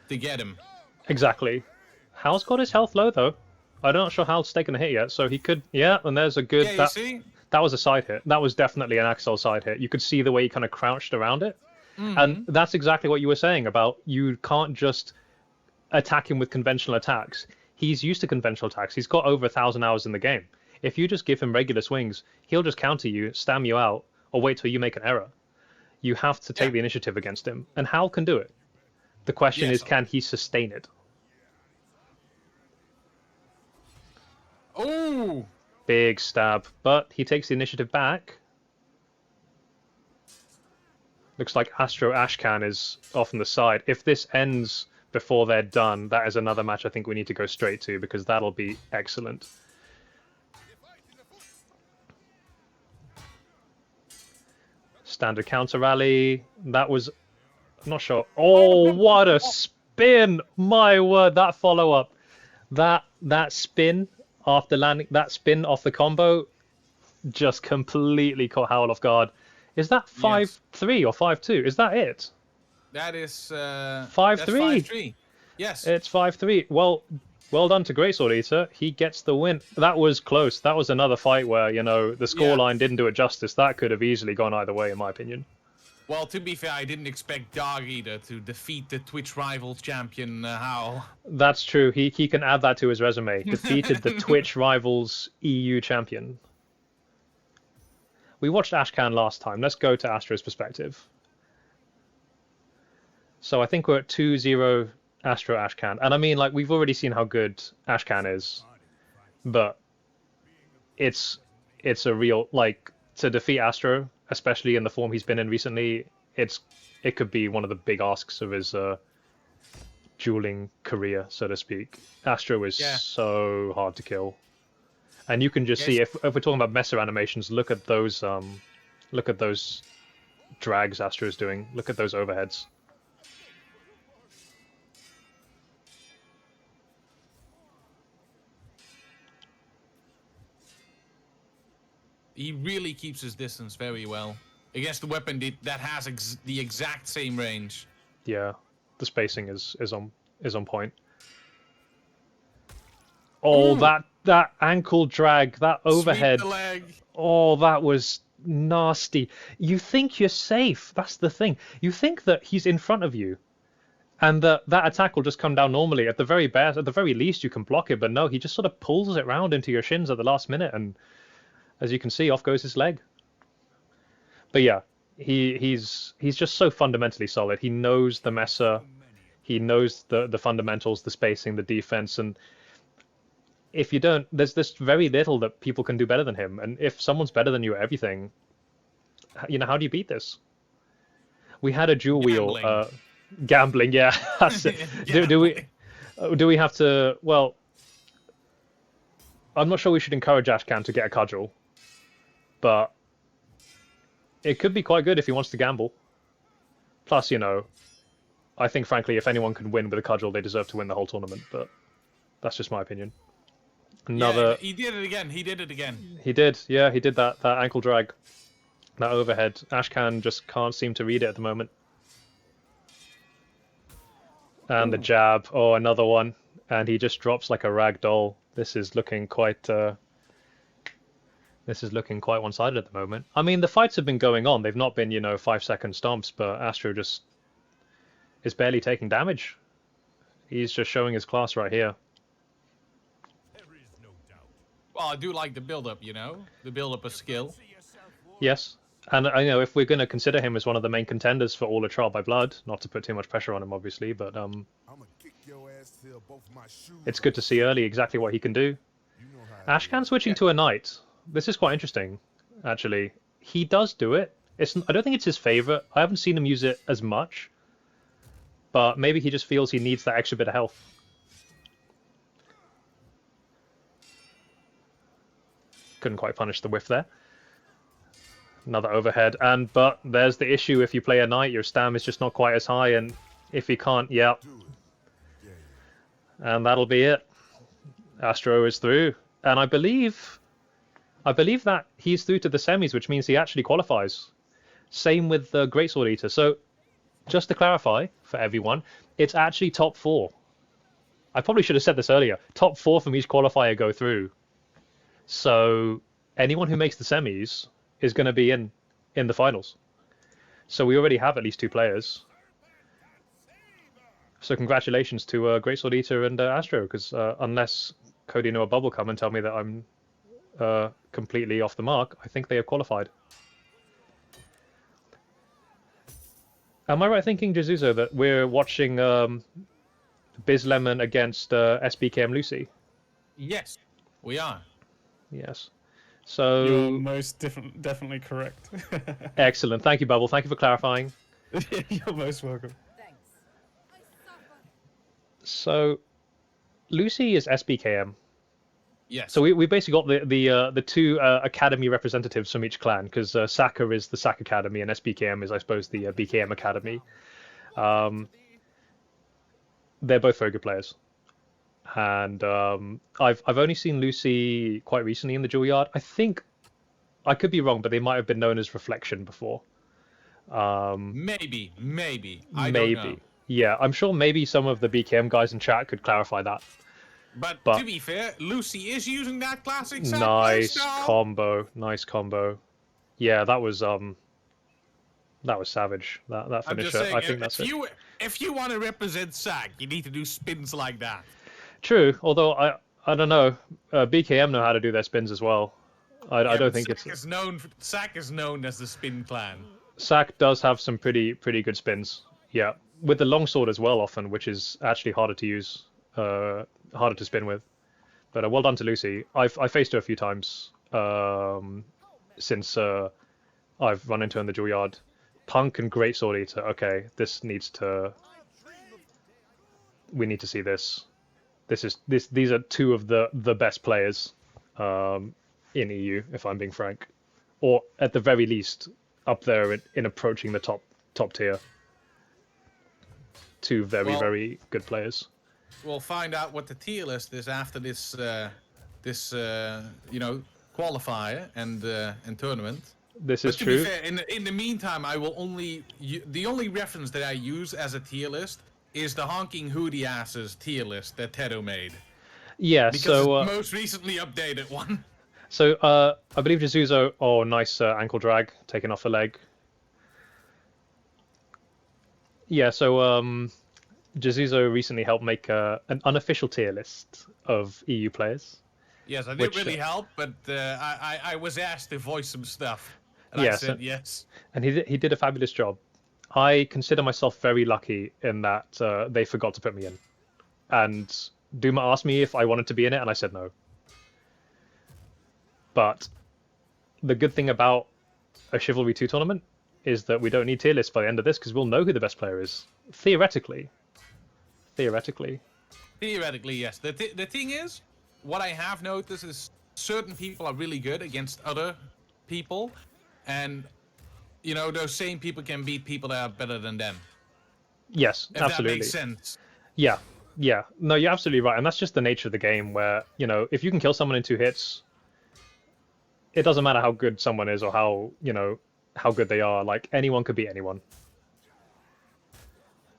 to get him. Exactly. Hal's got his health low though. I'm not sure Hal's taken a hit yet, so he could. Yeah, and there's a good. Yeah, you see? That was a side hit. That was definitely an Axel side hit. You could see the way he kind of crouched around it. Mm-hmm. And that's exactly what you were saying about you can't just attack him with conventional attacks. He's used to conventional attacks. He's got over 1,000 hours in the game. If you just give him regular swings, he'll just counter you, stam you out, or wait till you make an error. You have to take the initiative against him, and Hal can do it. The question is, can he sustain it? Oh! Big stab, but he takes the initiative back. Looks like Astro Ashcan is off on the side. If this ends before they're done, that is another match I think we need to go straight to, because that'll be excellent. Standard counter rally. That was... I'm not sure. Oh, what a spin! My word, that follow-up. That spin after landing, that spin off the combo just completely caught Howl off guard. Is that 5-3 or 5-2? Is that it? That is 5-3. Yes. It's 5-3. Well done to Greatsword Eater. He gets the win. That was close. That was another fight where, you know, the scoreline didn't do it justice. That could have easily gone either way, in my opinion. Well, to be fair, I didn't expect Dog Eater to defeat the Twitch Rivals champion, Howl. That's true. He can add that to his resume. Defeated the Twitch Rivals EU champion. We watched Ashcan last time. Let's go to Astro's perspective. So I think we're at 2-0 Astro Ashcan. And I mean, like, we've already seen how good Ashcan is, but it's a real, like, to defeat Astro, especially in the form he's been in recently, it could be one of the big asks of his dueling career, so to speak. Astro is Yeah. so hard to kill. And you can just see, if we're talking about Messer animations, look at those drags Astro's doing. Look at those overheads. He really keeps his distance very well against the weapon that has the exact same range. Yeah, the spacing is on point. Oh, Ooh. that ankle drag, that overhead. Sweep the leg. Oh, that was nasty. You think you're safe. That's the thing. You think that he's in front of you, and that attack will just come down normally. At the very best, at the very least, you can block it. But no, he just sort of pulls it round into your shins at the last minute, and as you can see, off goes his leg. But yeah, he's just so fundamentally solid. He knows the Messer, he knows the fundamentals, the spacing, the defense, and if you don't, there's very little that people can do better than him. And if someone's better than you at everything, you know, how do you beat this? We had a dual wheel gambling. Yeah, that's it. Do we have to? Well, I'm not sure we should encourage Ashcan to get a cudgel, but it could be quite good if he wants to gamble. Plus, you know, I think frankly, if anyone can win with a cudgel, they deserve to win the whole tournament. But that's just my opinion. Another. Yeah, he did it again. He did it again. He did. Yeah, he did that ankle drag, that overhead. Ashcan just can't seem to read it at the moment. And the jab. Oh, another one. And he just drops like a rag doll. This is looking quite. This is looking quite one-sided at the moment. I mean, the fights have been going on. They've not been, you know, 5-second stomps, but Astro just is barely taking damage. He's just showing his class right here. Well, I do like the build-up, you know? The build-up of skill. Yes. And I know if we're going to consider him as one of the main contenders for all of Trial by Blood, not to put too much pressure on him, obviously, but it's good to see early exactly what he can do. Ashcan switching to a knight. This is quite interesting, actually. He does do it. I don't think it's his favorite. I haven't seen him use it as much, but maybe he just feels he needs that extra bit of health. Couldn't quite punish the whiff there. Another overhead, but there's the issue. If you play a knight, your stam is just not quite as high, and if you can't, yeah. And that'll be it. Astro is through, and I believe that he's through to the semis, which means he actually qualifies. Same with the Greatsword Eater. So, just to clarify for everyone, it's actually top 4. I probably should have said this earlier. Top 4 from each qualifier go through. So, anyone who makes the semis is going to be in the finals. So we already have at least 2 players. So congratulations to Greatsword Eater and Astro, because unless Cody or Bubble come and tell me that I'm completely off the mark, I think they have qualified. Am I right thinking, Jesuzo, that we're watching Biz Lemon against SBKM Lucy? Yes, we are. Yes. So you're most definitely correct. Excellent. Thank you, Bubble. Thank you for clarifying. You're most welcome. So Lucy is SBKM. Yes. So we basically got the 2 academy representatives from each clan, because Saka is the SAC Academy and SBKM is, I suppose, the BKM Academy. They're both very good players. And I've only seen Lucy quite recently in the Juilliard. I think, I could be wrong, but they might have been known as Reflection before. Maybe. I don't know. Yeah, I'm sure maybe some of the BKM guys in chat could clarify that. But to be fair, Lucy is using that classic SAC Nice playstyle. combo. Nice combo. Yeah, that was savage. That I'm finisher. just saying, I think that's it. if you want to represent SAC, you need to do spins like that. True, although I don't know. BKM know how to do their spins as well. I don't think SAC is known as the spin clan. SAC does have some pretty good spins. Yeah, with the longsword as well often, which is actually harder to use, harder to spin with. But well done to Lucy. I faced her a few times since I've run into her in the dual yard. Punk and Great Sword Eater. Okay, this needs to. We need to see this. These are two of the best players in EU, if I'm being frank, or at the very least up there in approaching the top tier. Two very good players. We'll find out what the tier list is after this qualifier and tournament. This is to true. Be fair, in the meantime, I will the only reference that I use as a tier list is the honking hootie asses tier list that Tedo made. Yeah, because so it's the most recently updated one. So I believe Jesuzo. Oh, nice ankle drag, taken off the leg. Yeah, so Jesuzo recently helped make an unofficial tier list of EU players. Yes, I did really help, but I was asked to voice some stuff, and I said yes. And he did a fabulous job. I consider myself very lucky in that they forgot to put me in. And Duma asked me if I wanted to be in it, and I said no. But the good thing about a Chivalry 2 tournament is that we don't need tier lists by the end of this, because we'll know who the best player is. Theoretically. Theoretically, yes. The thing is, what I have noticed is certain people are really good against other people, and those same people can beat people that are better than them. Yes, if absolutely. That makes sense. Yeah. No, you're absolutely right, and that's just the nature of the game. Where if you can kill someone in 2 hits, it doesn't matter how good someone is or how good they are. Like anyone could beat anyone.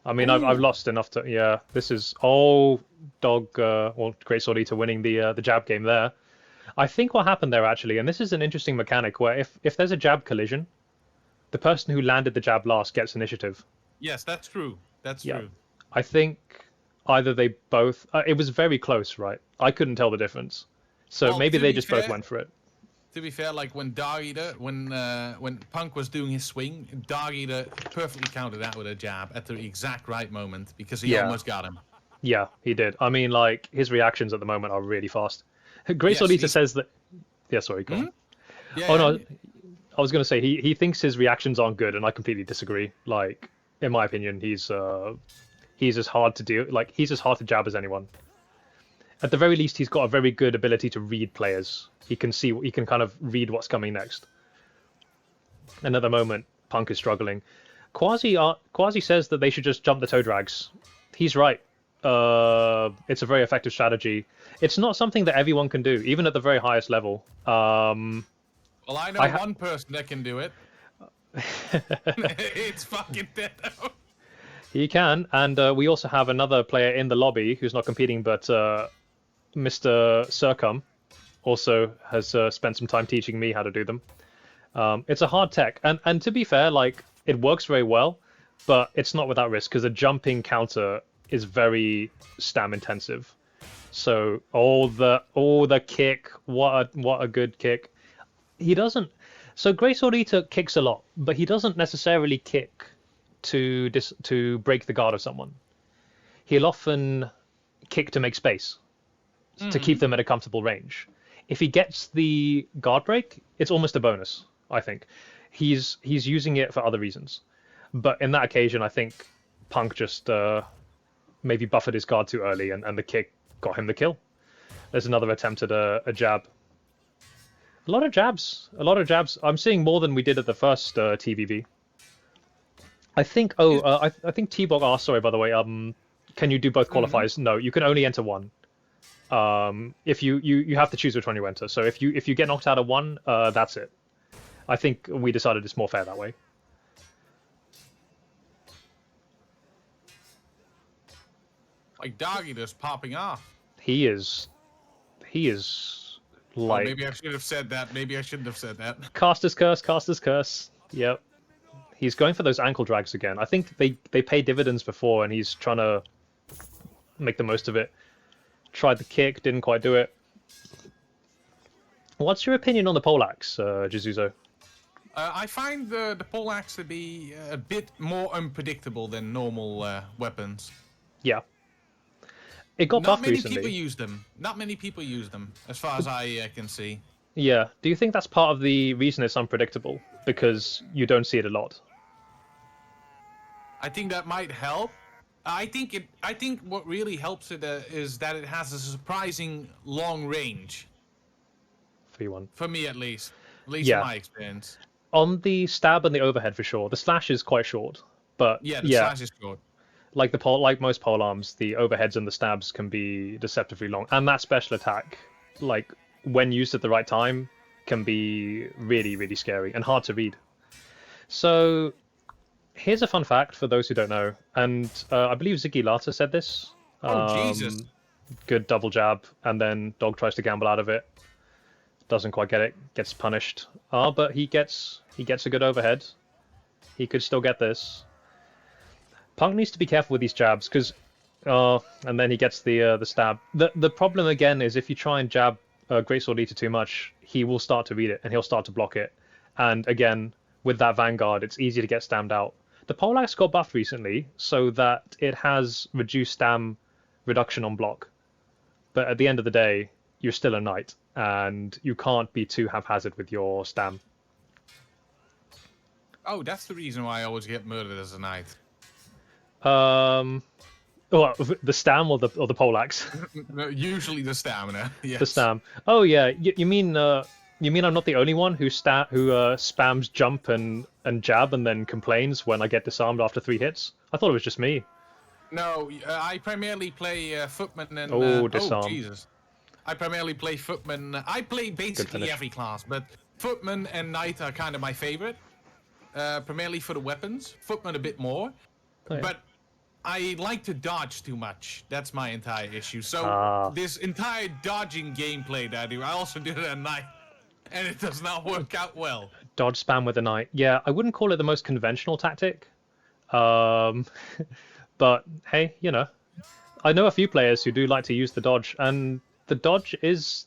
I mean, I've lost enough to. Yeah, this is Great Sword Eater winning the jab game there. I think what happened there actually, and this is an interesting mechanic where if there's a jab collision, the person who landed the jab last gets initiative. Yes, that's true. That's true. I think either they both. It was very close, right? I couldn't tell the difference, so maybe they just both went for it. To be fair, like when when Punk was doing his swing, Dog Eater perfectly countered that with a jab at the exact right moment because he almost got him. Yeah, he did. I mean, like his reactions at the moment are really fast. Great Sword Eater says that. Yeah, sorry, go on. Yeah, no, I was gonna say he thinks his reactions aren't good, and I completely disagree. Like, in my opinion, he's as hard to deal. Like, he's as hard to jab as anyone. At the very least, he's got a very good ability to read players. He can kind of read what's coming next. And at the moment, Punk is struggling. Quasi says that they should just jump the toe drags. He's right. It's a very effective strategy. It's not something that everyone can do, even at the very highest level. Well, I know one person that can do it. It's fucking Tedo. He can, and we also have another player in the lobby who's not competing, but Mr. Circum also has spent some time teaching me how to do them. It's a hard tech, and to be fair, like it works very well, but it's not without risk because a jumping counter is very stam intensive. So all the kick, what a good kick. He doesn't. So Great Sword Eater kicks a lot, but he doesn't necessarily kick to break the guard of someone. He'll often kick to make space, to keep them at a comfortable range. If he gets the guard break, it's almost a bonus, I think. He's using it for other reasons. But in that occasion, I think Punk just maybe buffered his guard too early, and the kick got him the kill. There's another attempt at a jab. A lot of jabs. I'm seeing more than we did at the first TVB. I think. I think T-Bog asked. Sorry, by the way. Can you do both qualifiers? No, you can only enter one. If you have to choose which one you enter. So if you get knocked out of one, that's it. I think we decided it's more fair that way. Like Doggy just popping off. He is like. Oh, maybe I should have said that. Maybe I shouldn't have said that. Caster's curse. Yep. He's going for those ankle drags again. I think they paid dividends before, and he's trying to make the most of it. Tried the kick, didn't quite do it. What's your opinion on the poleaxe, Jesuzo? I find the poleaxe to be a bit more unpredictable than normal weapons. Yeah. It got Not buffed many people recently. use them. Not many people use them, as far as I can see. Yeah. Do you think that's part of the reason it's unpredictable? Because you don't see it a lot? I think that might help. I think what really helps it is that it has a surprising long range. 3-1. For me, at least. At least in Yeah. my experience. On the stab and the overhead for sure. The slash is quite short, but Yeah, the yeah, slash is short. like like most pole arms, the overheads and the stabs can be deceptively long, and that special attack, like when used at the right time, can be really, really scary and hard to read. So here's a fun fact for those who don't know, and I believe Ziggy Lata said this. Oh, Jesus. Good double jab, and then Dog tries to gamble out of it. Doesn't quite get it, gets punished. But he gets a good overhead. He could still get this. Punk needs to be careful with these jabs because, and then he gets the stab. The problem again is if you try and jab Greatsword Eater too much, he will start to read it and he'll start to block it. And again, with that Vanguard, it's easy to get stammed out. The poleaxe got buffed recently so that it has reduced stam reduction on block. But at the end of the day, you're still a knight, and you can't be too haphazard with your stam. Oh, that's the reason why I always get murdered as a knight. Well, the stam or the poleaxe? No, usually the stamina. Yes. The stam. Oh yeah, you mean I'm not the only one who spams jump and jab and then complains when I get disarmed after 3 hits? I thought it was just me. No, I primarily play footman and. Disarm. Oh, Jesus. I primarily play footman. I play basically every class, but footman and knight are kind of my favorite. Primarily for the weapons. Footman a bit more. Oh, yeah. But I like to dodge too much. That's my entire issue. So this entire dodging gameplay that I do, I also do it at night. And it does not work out well. Dodge spam with a knight. Yeah, I wouldn't call it the most conventional tactic. But hey, you know, I know a few players who do like to use the dodge, and the dodge is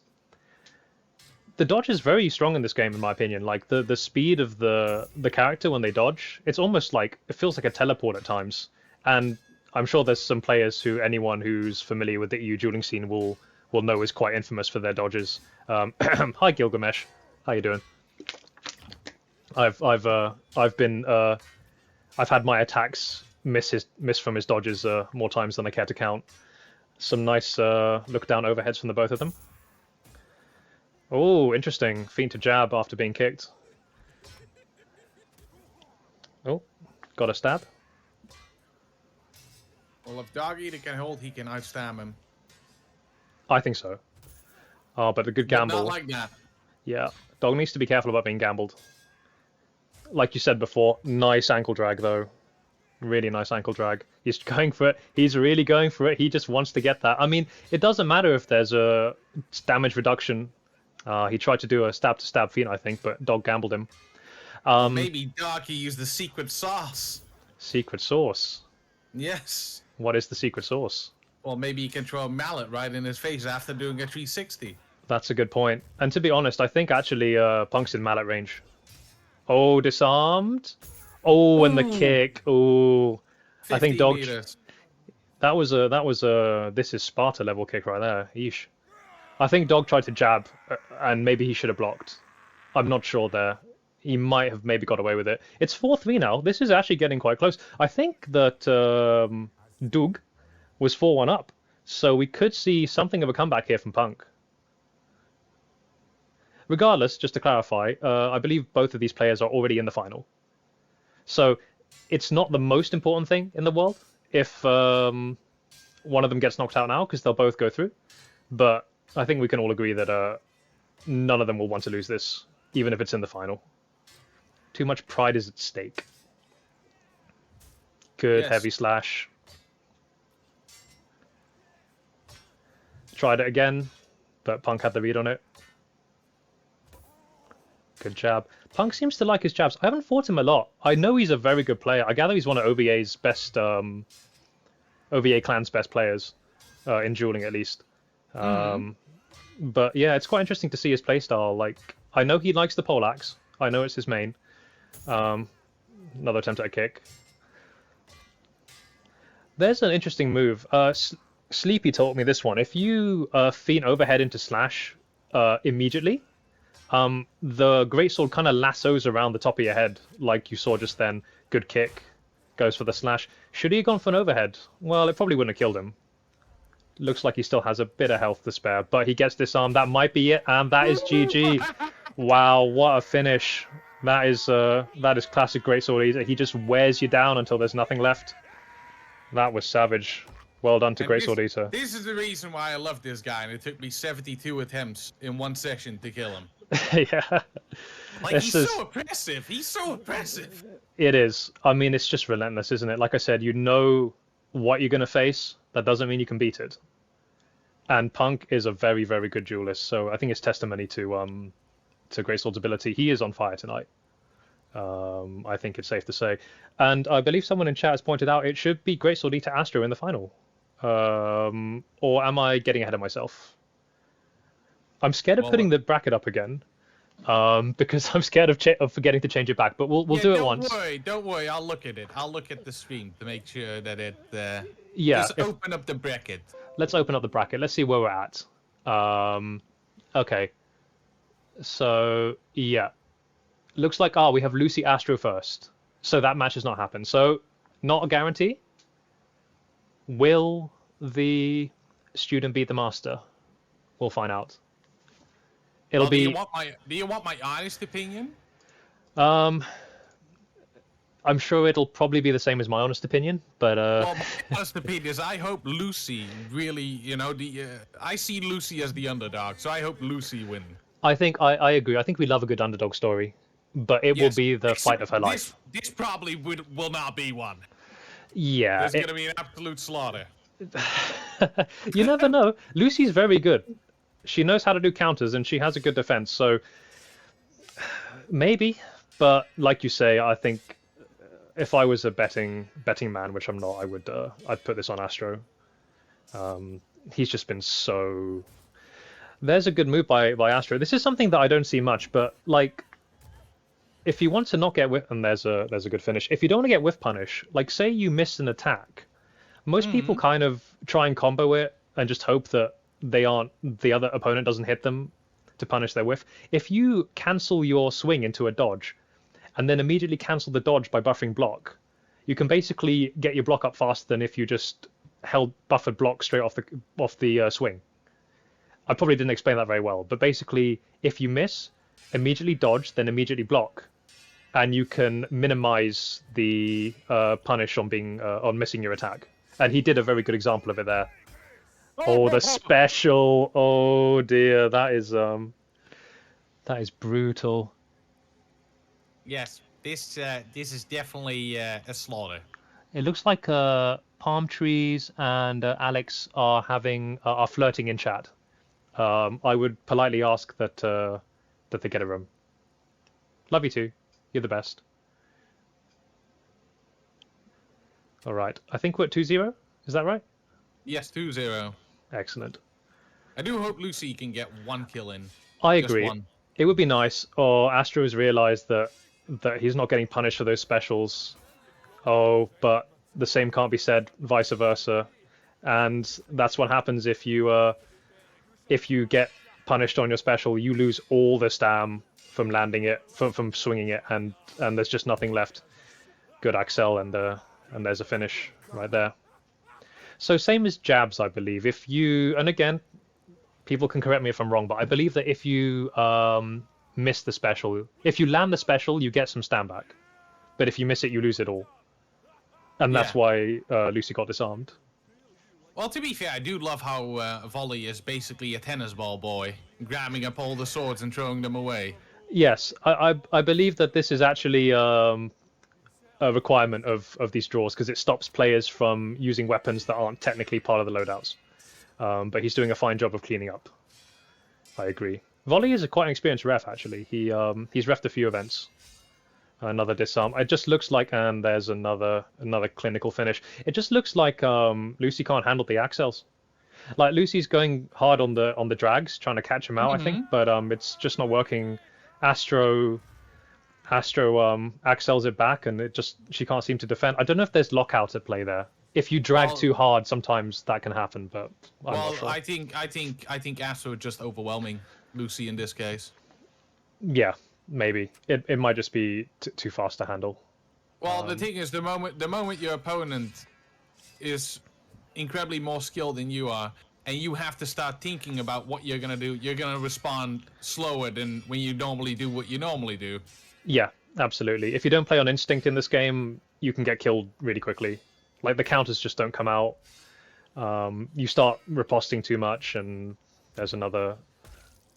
very strong in this game, in my opinion. Like the speed of the character when they dodge, it's almost like it feels like a teleport at times. And I'm sure there's some players anyone who's familiar with the EU dueling scene will know is quite infamous for their dodges. Hi Gilgamesh, how you doing? I've had my attacks miss from his dodges more times than I care to count. Some nice look down overheads from the both of them. Oh, interesting. Feint to jab after being kicked. Oh, got a stab. Well, if Dog Eater can hold, he can outstam him. I think so. Oh, but a good gamble. But not like that. Yeah, Dog needs to be careful about being gambled. Like you said before, nice ankle drag though. Really nice ankle drag. He's going for it. He's really going for it. He just wants to get that. I mean, it doesn't matter if there's a damage reduction. He tried to do a stab-to-stab feint, I think, but Dog gambled him. Maybe Doggy used the secret sauce. Secret sauce? Yes. What is the secret sauce? Well, maybe he can throw a mallet right in his face after doing a 360. That's a good point. And to be honest, I think actually Punk's in mallet range. Oh, disarmed. Oh, and the kick. Oh, I think Dog. Meters. That was a this is Sparta level kick right there. Yeesh. I think Dog tried to jab, and maybe he should have blocked. I'm not sure there. He might have maybe got away with it. It's 4-3 now. This is actually getting quite close. I think that Doug was 4-1 up, so we could see something of a comeback here from Punk. Regardless, just to clarify, I believe both of these players are already in the final. So it's not the most important thing in the world if one of them gets knocked out now, because they'll both go through. But I think we can all agree that none of them will want to lose this, even if it's in the final. Too much pride is at stake. Good heavy slash. Tried it again, but Punk had the read on it. Good jab. Punk seems to like his jabs. I haven't fought him a lot. I know he's a very good player. I gather he's one of OVA's best, OVA clan's best players, in dueling at least. But yeah, it's quite interesting to see his playstyle. Like, I know he likes the poleaxe. I know it's his main. Another attempt at a kick. There's an interesting move. Sleepy taught me this one. If you feint overhead into slash immediately, the greatsword kind of lassos around the top of your head, like you saw just then. Good kick, goes for the slash. Should he have gone for an overhead? Well, it probably wouldn't have killed him. Looks like he still has a bit of health to spare, but he gets disarmed. That might be it, and that is GG. Wow, what a finish! That is classic greatsword eater. He just wears you down until there's nothing left. That was savage. Well done to greatsword eater. This is the reason why I love this guy, and it took me 72 attempts in one session to kill him. Yeah. Like, he's so oppressive. He's so oppressive. It is. I mean, it's just relentless, isn't it? Like I said, you know what you're going to face. That doesn't mean you can beat it. And Punk is a very, very good duelist, so I think it's testimony to Greatsword's ability. He is on fire tonight. I think it's safe to say. And I believe someone in chat has pointed out it should be Greatsword Eater Astro in the final. Or am I getting ahead of myself? I'm scared of putting the bracket up again, because I'm scared of forgetting to change it back. But we'll do it once. Don't worry. I'll look at it. I'll look at the stream to make sure that it. Just open up the bracket. Let's open up the bracket. Let's see where we're at. Okay. So yeah, looks like we have Lucy Astro first. So that match has not happened. So not a guarantee. Will the student beat the master? We'll find out. It'll be. Do you want my honest opinion? I'm sure it'll probably be the same as my honest opinion, but Well, my honest opinion is I hope Lucy really, I see Lucy as the underdog, so I hope Lucy win. I think I agree. I think we love a good underdog story, but it will be the fight of her life. This probably will not be one. Yeah. It's going to be an absolute slaughter. You never know. Lucy's very good. She knows how to do counters, and she has a good defense, so maybe. But like you say, I think if I was a betting man, which I'm not, I'd put this on Astro. He's just been so. There's a good move by Astro. This is something that I don't see much, but like, if you want to not get whiff, and there's a good finish. If you don't want to get whiff punish, like say you miss an attack, most people kind of try and combo it and just hope that the other opponent doesn't hit them to punish their whiff. If you cancel your swing into a dodge, and then immediately cancel the dodge by buffering block, you can basically get your block up faster than if you just held buffered block straight off the swing. I probably didn't explain that very well, but basically, if you miss, immediately dodge, then immediately block, and you can minimize the punish on missing your attack. And he did a very good example of it there. Oh, the special! Oh dear, that is brutal. Yes, this is definitely a slaughter. It looks like Palm Trees and Alex are flirting in chat. I would politely ask that they get a room. Love you too. You're the best. All right. I think we're at 2-0. Is that right? Yes, 2-0. Excellent. I do hope Lucy can get one kill in. I agree. It would be nice. Or Astro's realized that he's not getting punished for those specials. Oh, but the same can't be said vice versa. And that's what happens if you get punished on your special. You lose all the stam from landing it, from swinging it, and there's just nothing left. Good Axel, and there's a finish right there. So same as jabs, I believe. And again, people can correct me if I'm wrong, but I believe that if you miss the special, if you land the special, you get some stam back. But if you miss it, you lose it all. And that's why Lucy got disarmed. Well, to be fair, I do love how Volley is basically a tennis ball boy, grabbing up all the swords and throwing them away. Yes, I believe that this is actually a requirement of these draws, because it stops players from using weapons that aren't technically part of the loadouts. But he's doing a fine job of cleaning up. I agree. Volley is quite an experienced ref, actually. He's refed a few events. Another disarm. It just looks like, and there's another clinical finish. It just looks like Lucy can't handle the Axels. Like Lucy's going hard on the drags, trying to catch him out, I think, but it's just not working. Astro Astro accels it back, and she can't seem to defend. I don't know if there's lockout at play there. If you drag too hard, sometimes that can happen, but I'm not sure. I think Astro is just overwhelming Lucy in this case. Yeah, maybe it might just be too fast to handle. Well, the thing is, the moment your opponent is incredibly more skilled than you are, and you have to start thinking about what you're gonna do, you're gonna respond slower than when you normally do what you normally do. Yeah, absolutely. If you don't play on instinct in this game, you can get killed really quickly. Like, the counters just don't come out. You start riposting too much, and there's another...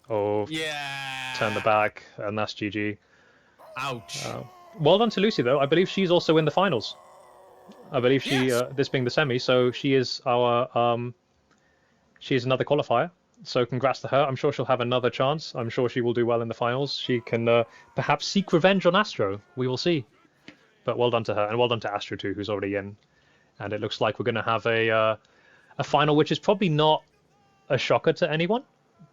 Oh, yeah. Turn the back, and that's GG. Ouch. Well done to Lucy, though. I believe she's also in the finals. I believe she, this being the semi, so she is our... she is another qualifier. So congrats to her. I'm sure she'll have another chance. I'm sure she will do well in the finals. She can perhaps seek revenge on Astro. We will see. But well done to her, and well done to Astro too, who's already in. And it looks like we're going to have a final, which is probably not a shocker to anyone.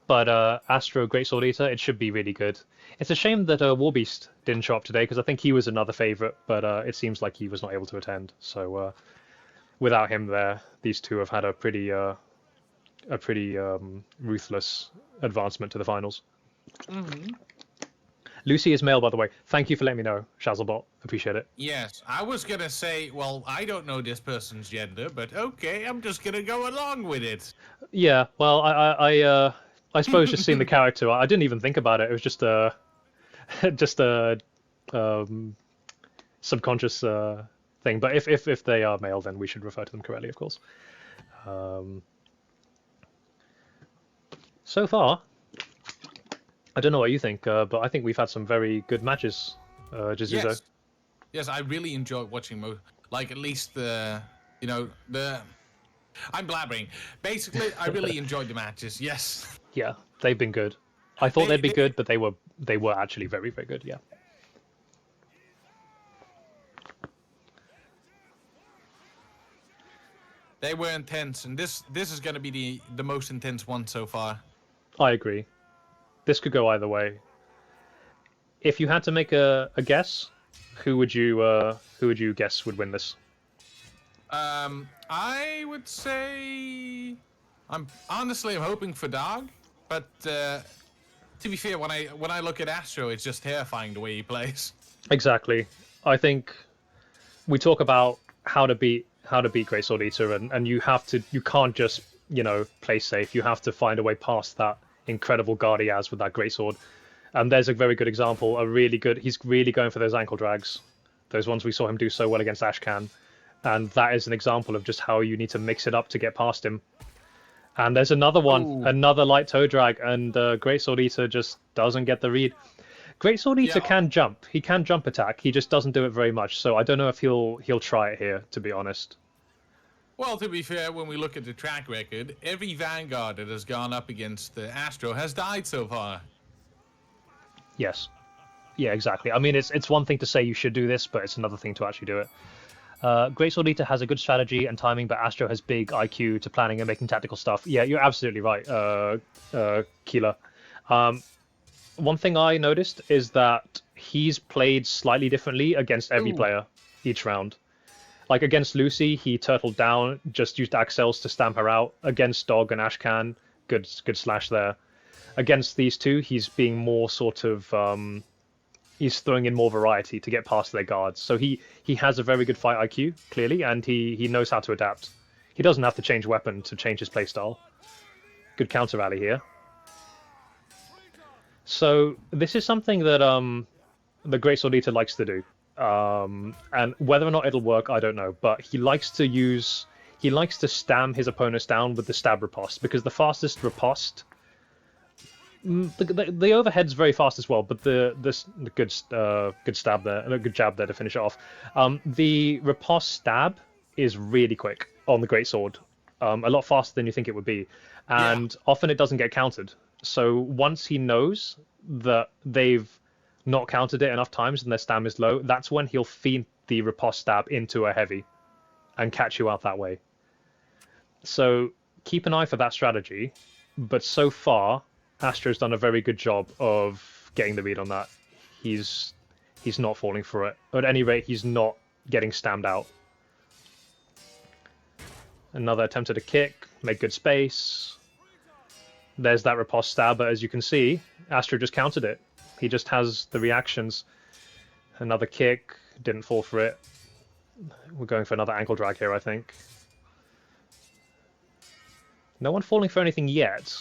But Astro, Great Sword Eater, it should be really good. It's a shame that Warbeast didn't show up today, because I think he was another favourite, but it seems like he was not able to attend. So without him there, these two have had a pretty ruthless advancement to the finals. Mm-hmm. Lucy is male, by the way. Thank you for letting me know, Shazzlebot. Appreciate it. Yes, I was gonna say, well, I don't know this person's gender, but okay, I'm just gonna go along with it. Yeah, well, I suppose just seeing the character, I didn't even think about it. It was just a subconscious thing. But if they are male, then we should refer to them correctly, of course. So far, I don't know what you think, but I think we've had some very good matches, Jizuzo. Yes, I really enjoyed watching like at least I'm blabbering. Basically, I really enjoyed the matches. Yes. Yeah, they've been good. I thought they'd be good, but they were actually very, very good. Yeah. They were intense, and this is going to be the most intense one so far. I agree. This could go either way. If you had to make a guess, who would you guess would win this? I would say I'm hoping for Dog, but to be fair, when I look at Astro, it's just terrifying the way he plays. Exactly. I think we talk about how to beat Great Sword Eater, and you can't just play safe. You have to find a way past that incredible guard he has with that great sword. And there's a very good example. He's really going for those ankle drags, those ones we saw him do so well against Ashcan. And that is an example of just how you need to mix it up to get past him. And there's another one, another light toe drag, and Great Sword Eater just doesn't get the read. Great Sword Eater can jump. He can jump attack. He just doesn't do it very much. So I don't know if he'll try it here, to be honest. Well, to be fair, when we look at the track record, every Vanguard that has gone up against Astro has died so far. Yes. Yeah, exactly. I mean, it's one thing to say you should do this, but it's another thing to actually do it. Great Sword Eater has a good strategy and timing, but Astro has big IQ to planning and making tactical stuff. Yeah, you're absolutely right, Keela. One thing I noticed is that he's played slightly differently against every player each round. Like against Lucy, he turtled down, just used Axels to stamp her out. Against Dog and Ashcan, good slash there. Against these two, he's being more sort of he's throwing in more variety to get past their guards. So he has a very good fight IQ, clearly, and he knows how to adapt. He doesn't have to change weapon to change his playstyle. Good counter rally here. So this is something that the Great Sword Eater likes to do. And whether or not it'll work, I don't know. But he likes to stam his opponents down with the stab riposte, because the fastest riposte, the overhead's very fast as well. But the good stab there, and a good jab there to finish it off. The riposte stab is really quick on the Great Sword, a lot faster than you think it would be, and often it doesn't get countered. So once he knows that they've not countered it enough times and their stam is low, that's when he'll feed the riposte stab into a heavy and catch you out that way. So keep an eye for that strategy, but so far Astro's done a very good job of getting the read on that. He's he's not falling for it. At any rate, he's not getting stammed out. Another attempt at a kick, make good space. There's that riposte stab, but as you can see, Astro just countered it. He just has the reactions. Another kick, didn't fall for it. We're going for another ankle drag here, I think. No one falling for anything yet.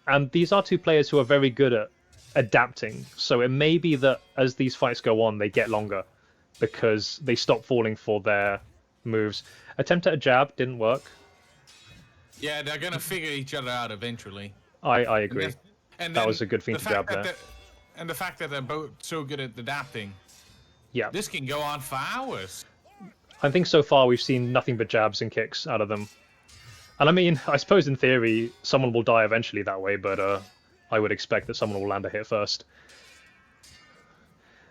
And these are two players who are very good at adapting. So it may be that as these fights go on, they get longer because they stop falling for their moves. Attempt at a jab, didn't work. Yeah, they're gonna figure each other out eventually. I agree. And that was a good thing to jab there. And the fact that they're both so good at adapting. Yeah. This can go on for hours. I think so far we've seen nothing but jabs and kicks out of them. And I mean, I suppose in theory, someone will die eventually that way, but I would expect that someone will land a hit first.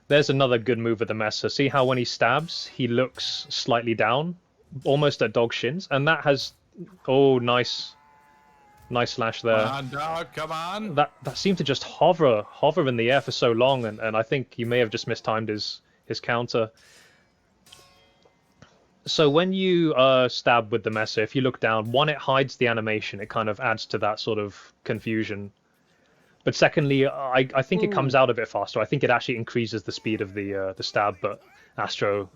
There's another good move with the Messer. See how when he stabs, he looks slightly down, almost at dog shins, and that has... Oh, nice. Nice slash there. Come on, dog, come on. That seemed to just hover in the air for so long, and I think he may have just mistimed his counter. So when you stab with the Messer, if you look down, one, it hides the animation. It kind of adds to that sort of confusion. But secondly, I think it comes out a bit faster. I think it actually increases the speed of the stab, but Astro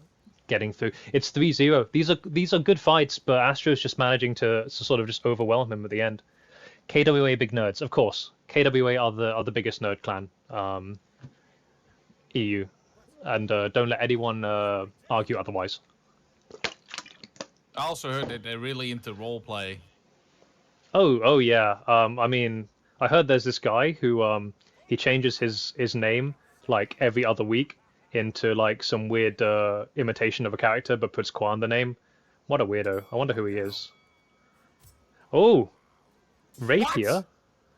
getting through. It's 3-0. These are good fights, but Astro's just managing to sort of just overwhelm him at the end. KWA big nerds, of course. KWA are the biggest nerd clan, EU, and don't let anyone argue otherwise. I also heard that they're really into roleplay. Oh yeah. I mean, I heard there's this guy who he changes his name like every other week into like some weird imitation of a character, but puts Qua in the name. What a weirdo. I wonder who he is. Oh, Rapier.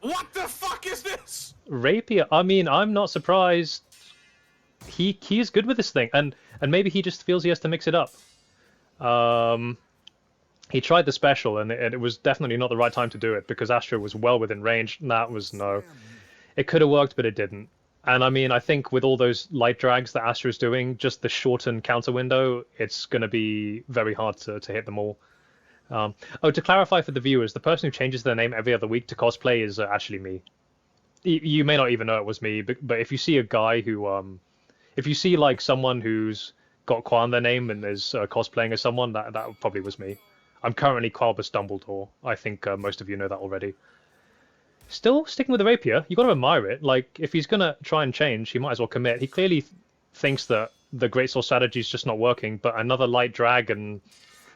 What the fuck is this? Rapier. I mean, I'm not surprised. He's good with this thing, and maybe he just feels he has to mix it up. He tried the special, and it was definitely not the right time to do it because Astro was well within range. That was no. It could have worked, but it didn't. And I mean, I think with all those light drags that Astro's doing, just the shortened counter window, it's going to be very hard to hit them all. Oh, to clarify for the viewers, the person who changes their name every other week to cosplay is actually me. You may not even know it was me, but if you see a guy who, if you see like someone who's got Qua in their name and is cosplaying as someone, that probably was me. I'm currently Qualbus Dumbledore. I think most of you know that already. Still sticking with the Rapier, you got to admire it. Like, if he's going to try and change, he might as well commit. He clearly thinks that the Greatsword strategy is just not working, but another light drag, and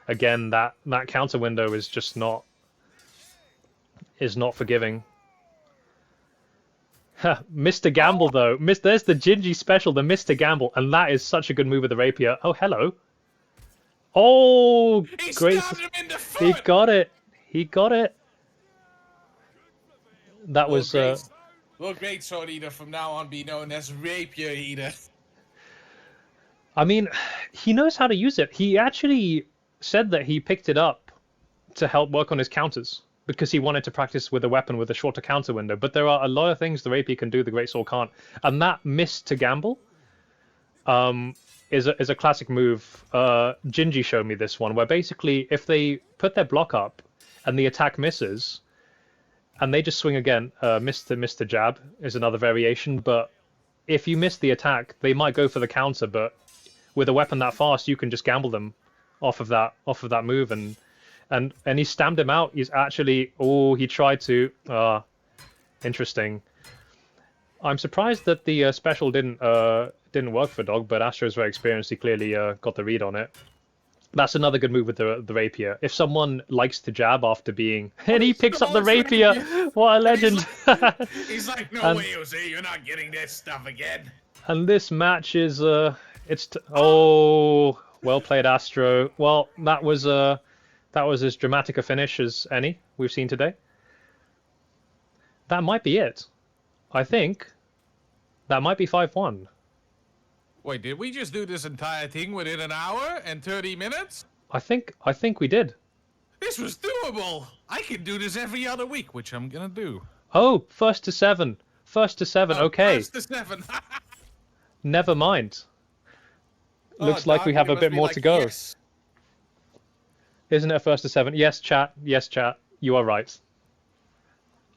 again, that counter window is just not forgiving. Mr. Gamble, though. There's the Gingy special, the Mr. Gamble, and that is such a good move with the Rapier. Oh, hello. Oh, He great. stabbed him in the foot. He got it. He got it. That was... Will Great Sword Eater from now on be known as Rapier Eater? I mean, he knows how to use it. He actually said that he picked it up to help work on his counters because he wanted to practice with a weapon with a shorter counter window. But there are a lot of things the Rapier can do the Great Sword can't. And that miss to gamble is a classic move. Gingy showed me this one, where basically if they put their block up and the attack misses, and they just swing again, miss to jab is another variation, but if you miss the attack, they might go for the counter, but with a weapon that fast, you can just gamble them off of that move, and he stamped him out. He's actually... Oh, he tried to... interesting. I'm surprised that the special didn't work for Dog, but Astro's very experienced. He clearly got the read on it. That's another good move with the Rapier. If someone likes to jab after being... And he picks up the Rapier! What a legend! He's like, no way, Jose, you're not getting this stuff again. And this match is... Oh, well played, Astro. Well, that was as dramatic a finish as any we've seen today. That might be it. I think that might be 5-1. Wait, did we just do this entire thing within an hour and 30 minutes? I think we did. This was doable. I can do this every other week, which I'm gonna do. Oh, first to seven. First to seven. Oh, okay. First to 7. Never mind. Looks like we Doc, have you a must bit be more like, to go. Yes. Isn't it a first to 7? Yes, chat. Yes, chat. You are right.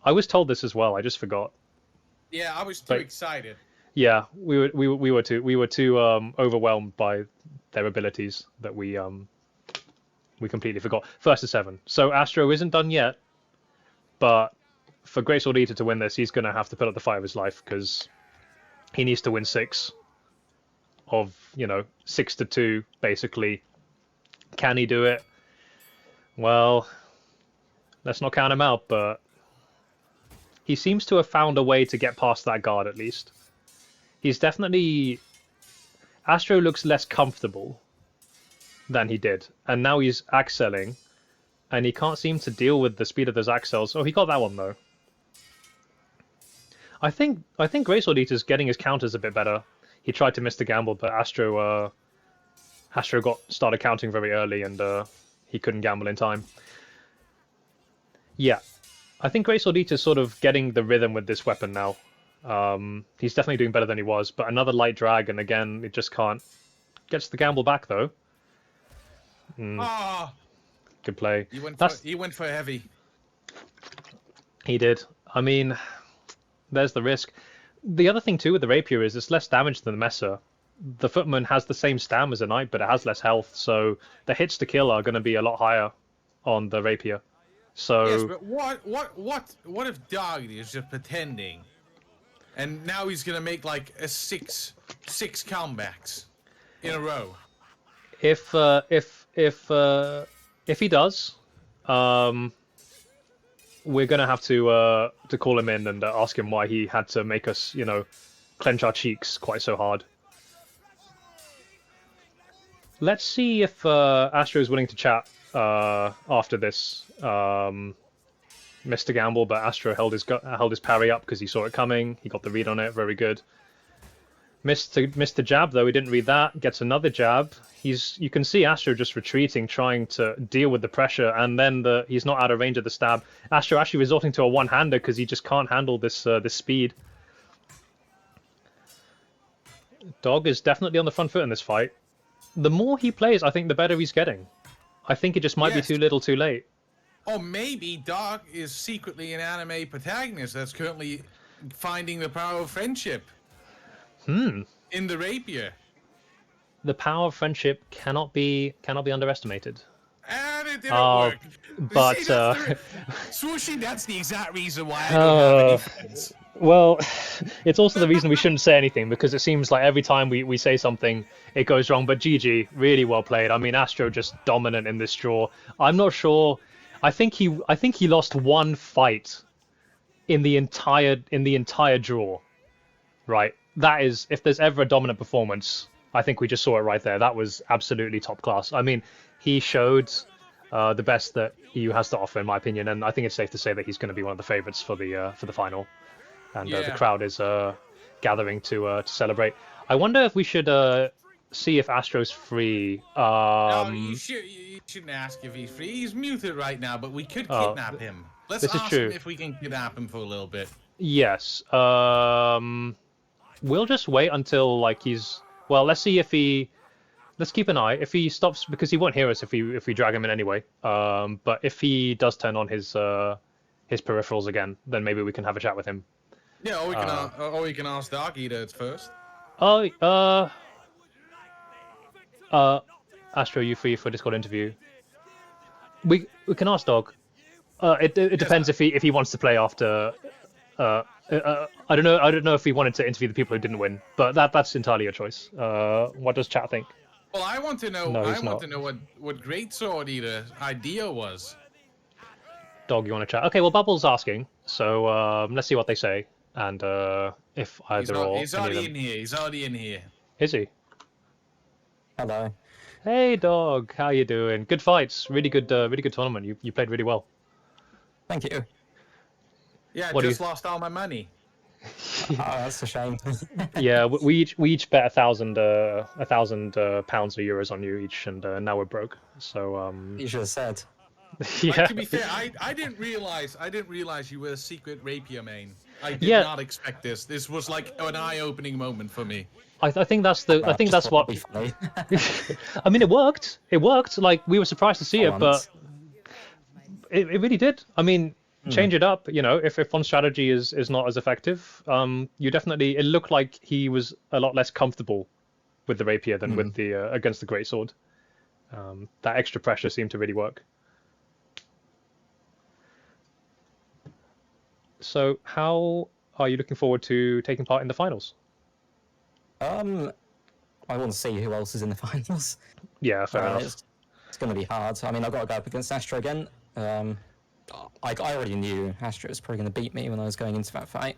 I was told this as well. I just forgot. Yeah, I was too But- excited. Yeah, we were too overwhelmed by their abilities that we completely forgot. First to 7. So Astro isn't done yet, but for Greatsword Eater to win this, he's going to have to put up the fight of his life because he needs to win 6 of 6 to 2 basically. Can he do it? Well, let's not count him out, but he seems to have found a way to get past that guard at least. He's definitely... Astro looks less comfortable than he did, and now he's axelling, and he can't seem to deal with the speed of those axels. Oh, he got that one though. I think Greatsword Eater's getting his counters a bit better. He tried to miss the gamble, but Astro started counting very early, and he couldn't gamble in time. Yeah, I think Greatsword Eater's sort of getting the rhythm with this weapon now. He's definitely doing better than he was, but another light drag, and again, it just can't. Gets the gamble back though. Ah, Good play. he went for heavy. He did. I mean, there's the risk. The other thing too with the rapier is it's less damage than the Messer. The footman has the same stam as a knight, but it has less health, so the hits to kill are going to be a lot higher on the rapier. So Yes, but what if Dog is just pretending, and now he's gonna make like a six comebacks in a row? if he does, we're gonna have to call him in and ask him why he had to make us, clench our cheeks quite so hard. Let's see if Astro is willing to chat after this. Mr. Gamble, but Astro held his parry up because he saw it coming. He got the read on it, very good. Missed the jab though. He didn't read that. Gets another jab. You can see Astro just retreating, trying to deal with the pressure, and then he's not out of range of the stab. Astro actually resorting to a one-hander because he just can't handle this speed. Dog is definitely on the front foot in this fight. The more he plays, I think the better he's getting. I think it just might be too little, too late. Or maybe Dog is secretly an anime protagonist that's currently finding the power of friendship. In the rapier. The power of friendship cannot be underestimated. And it didn't work. But See, Swooshy, that's the exact reason why I don't have any friends. Well, it's also the reason we shouldn't say anything, because it seems like every time we say something, it goes wrong. But GG, really well played. I mean, Astro just dominant in this draw. I'm not sure. I think he lost one fight in the entire draw. Right. That is, if there's ever a dominant performance, I think we just saw it right there. That was absolutely top class. I mean, he showed the best that EU has to offer, in my opinion, and I think it's safe to say that he's going to be one of the favorites for the final. And the crowd is gathering to celebrate. I wonder if we should see if Astro's free. No, you shouldn't ask if he's free. He's muted right now, but we could kidnap him. Let's ask him if we can kidnap him for a little bit. Yes. We'll just wait until he's. Well, let's see if he. Let's keep an eye. If he stops, because he won't hear us if we drag him in anyway. But if he does turn on his peripherals again, then maybe we can have a chat with him. Yeah, or we can ask Dog Eater first. Astro, you free for a Discord interview? We can ask Dog. It depends if he wants to play after. I don't know if he wanted to interview the people who didn't win, but that's entirely your choice. What does chat think? Well, I want to know. No, I he's want not. to know what Greatsword Eater's idea was. Dog, you want to chat? Okay, well, Bubble's asking, so let's see what they say, and if either or. He's already in here. He's already in here. Is he? Hello. Hey, Dog, how you doing? Good fights, really good tournament. You played really well. Thank you. Yeah, What I just lost all my money. Oh, that's a shame. Yeah, we each bet 1,000 pounds or euros on you each, and now we're broke. So You should have said. yeah. Like, to be fair, I didn't realize you were a secret rapier main. I did Yeah. not expect this. This was like an eye-opening moment for me. I think that's the. I think Just that's thought what. it'd be funny. I mean, it worked. It worked. Like we were surprised to see For it, but once. it really did. I mean, change it up. You know, if one strategy is not as effective, you definitely. It looked like he was a lot less comfortable with the rapier than with the against the greatsword. That extra pressure seemed to really work. So, how are you looking forward to taking part in the finals? I want to see who else is in the finals. Yeah, fair enough. It's going to be hard. I mean, I've got to go up against Astro again. I already knew Astro was probably going to beat me when I was going into that fight.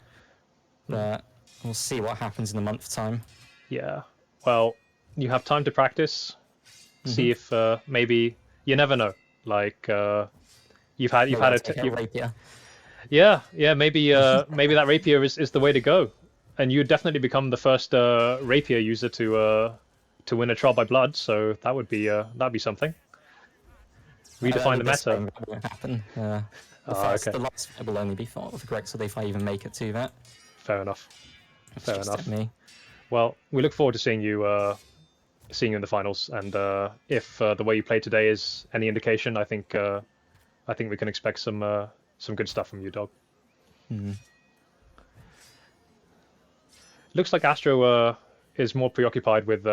But we'll see what happens in a month's time. Yeah. Well, you have time to practice. See if maybe you never know. Like you've had Maybe I'll a take out rapier. yeah, maybe maybe that rapier is the way to go, and you'd definitely become the first rapier user to win a trial by blood. So that'd be something. Redefine the With this meta. game, that won't happen. Okay. The last fight will only be fought with Grexel if I even make it to that. Fair enough. It's Fair just enough. me. Well, we look forward to seeing you in the finals, and if the way you played today is any indication, I think we can expect some good stuff from you, dog. Looks like Astro is more preoccupied with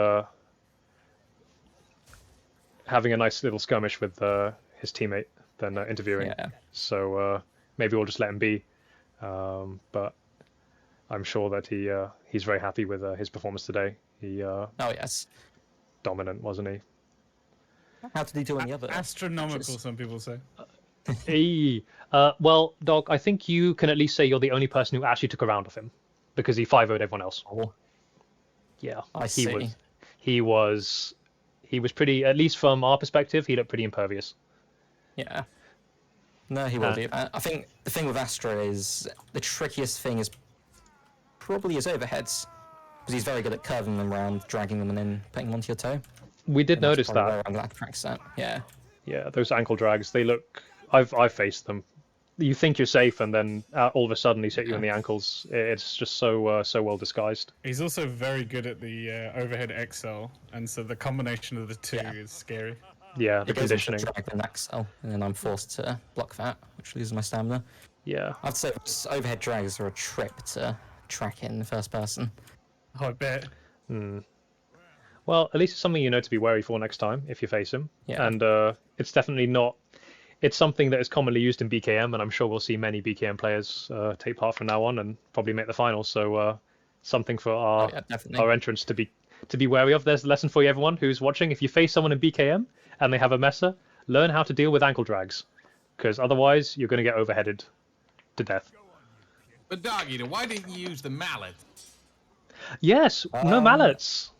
having a nice little skirmish with his teammate than interviewing. Yeah. So maybe we'll just let him be. But I'm sure that he's very happy with his performance today. He Oh yes. dominant, wasn't he? How did he do any other? Astronomical, matches? some people say. Well, Dog, I think you can at least say you're the only person who actually took a round of him, because he 5-0'd everyone else. Oh, Yeah, I see. He was pretty. At least from our perspective, he looked pretty impervious. Yeah. No, he will do that. I think the thing with Astro is the trickiest thing is probably his overheads, because he's very good at curving them around, dragging them, and then putting them onto your toe. We did And that's notice probably that. where I'm gonna practice that. Yeah. Yeah, those ankle drags. They look. I've faced them. You think you're safe, and then all of a sudden he's hit you in the ankles. It's just so well disguised. He's also very good at the overhead XL, and so the combination of the two is scary. Yeah, the It goes into conditioning. drag and axle, and then I'm forced to block that, which loses my stamina. Yeah. I'd say overhead drags are a trip to track in the first person. Oh, I bet. Well, at least it's something you know to be wary for next time if you face him. Yeah. And it's definitely not. It's something that is commonly used in BKM, and I'm sure we'll see many BKM players take part from now on and probably make the finals. So something for our definitely. our entrants to be wary of. There's a lesson for you, everyone who's watching. If you face someone in BKM and they have a messer, learn how to deal with ankle drags, because otherwise you're going to get overheaded to death. But Dog Eater, why didn't you use the mallet? Yes, no mallets.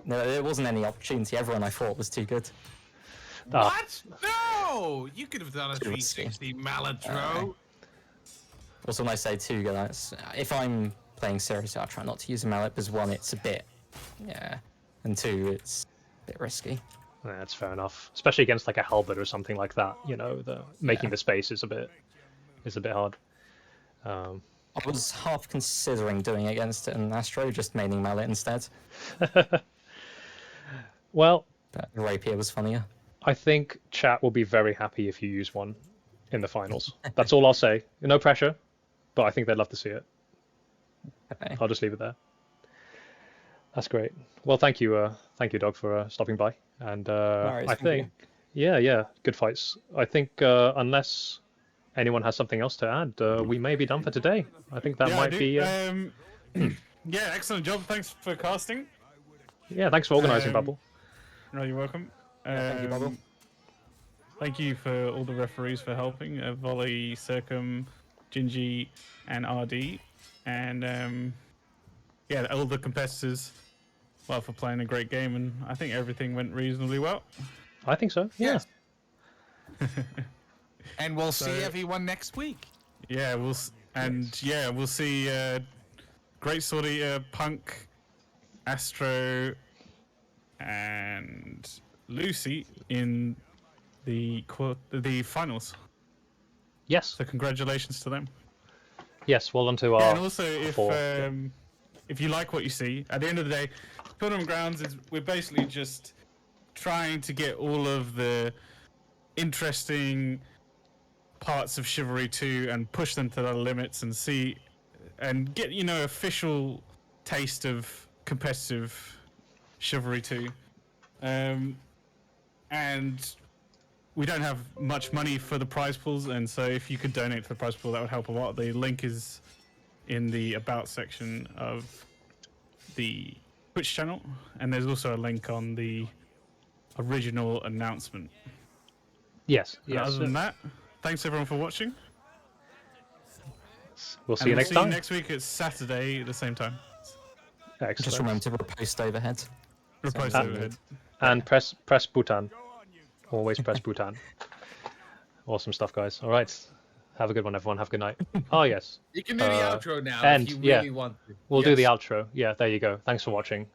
No, there wasn't any opportunity. Everyone I fought was too good. What? No! You could have done a Too risky. 360 mallet throw. Also, when I say too good, if I'm playing seriously, I try not to use a mallet because one, it's a bit, and two, it's a bit risky. Yeah, that's fair enough, especially against like a halberd or something like that. You know, making the space is a bit hard. I was half considering doing it against an Astro, just maining mallet instead. Well, But rapier was funnier. I think chat will be very happy if you use one in the finals. That's all I'll say. No pressure, but I think they'd love to see it. Okay. I'll just leave it there. That's great. Well, thank you, Dog, for stopping by. And worries, I thank think, yeah, good fights. I think unless anyone has something else to add, we may be done for today. I think that Yeah, might I be. do. Yeah, excellent job. Thanks for casting. Yeah, thanks for organising, Bubble. No, you're welcome. Thank you, Bubble. Thank you for all the referees for helping. Volley, Circum, Gingy, and RD. And yeah, all the competitors, well, for playing a great game. And I think everything went reasonably well. I think so. Yeah. Yes. And we'll see everyone next week. Yeah, we'll see Great Sword Punk, Astro, and Lucy in the finals. Yes. So congratulations to them. Yes. Well done to Yeah, our. and also if you like what you see, at the end of the day, Tournament Grounds is we're basically just trying to get all of the interesting parts of Chivalry 2 and push them to their limits and see and get official taste of competitive Chivalry 2. And we don't have much money for the prize pools, and so if you could donate to the prize pool, that would help a lot. The link is in the About section of the Twitch channel, and there's also a link on the original announcement. Yes. And Yes. other than that, thanks everyone for watching. We'll see you next time. Next week it's Saturday at the same time. Excellent. Just remember to repost overhead. Repost And- overhead. And press button. Always press button. Awesome stuff, guys. All right. Have a good one, everyone. Have a good night. Oh, yes. You can do the outro now and, if you yeah. really want to. We'll do Yes. the outro. Yeah, there you go. Thanks for watching.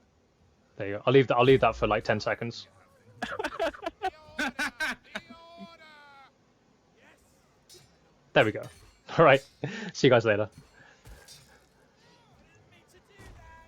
There you go. I'll leave that for like 10 seconds. There we go. All right. See you guys later.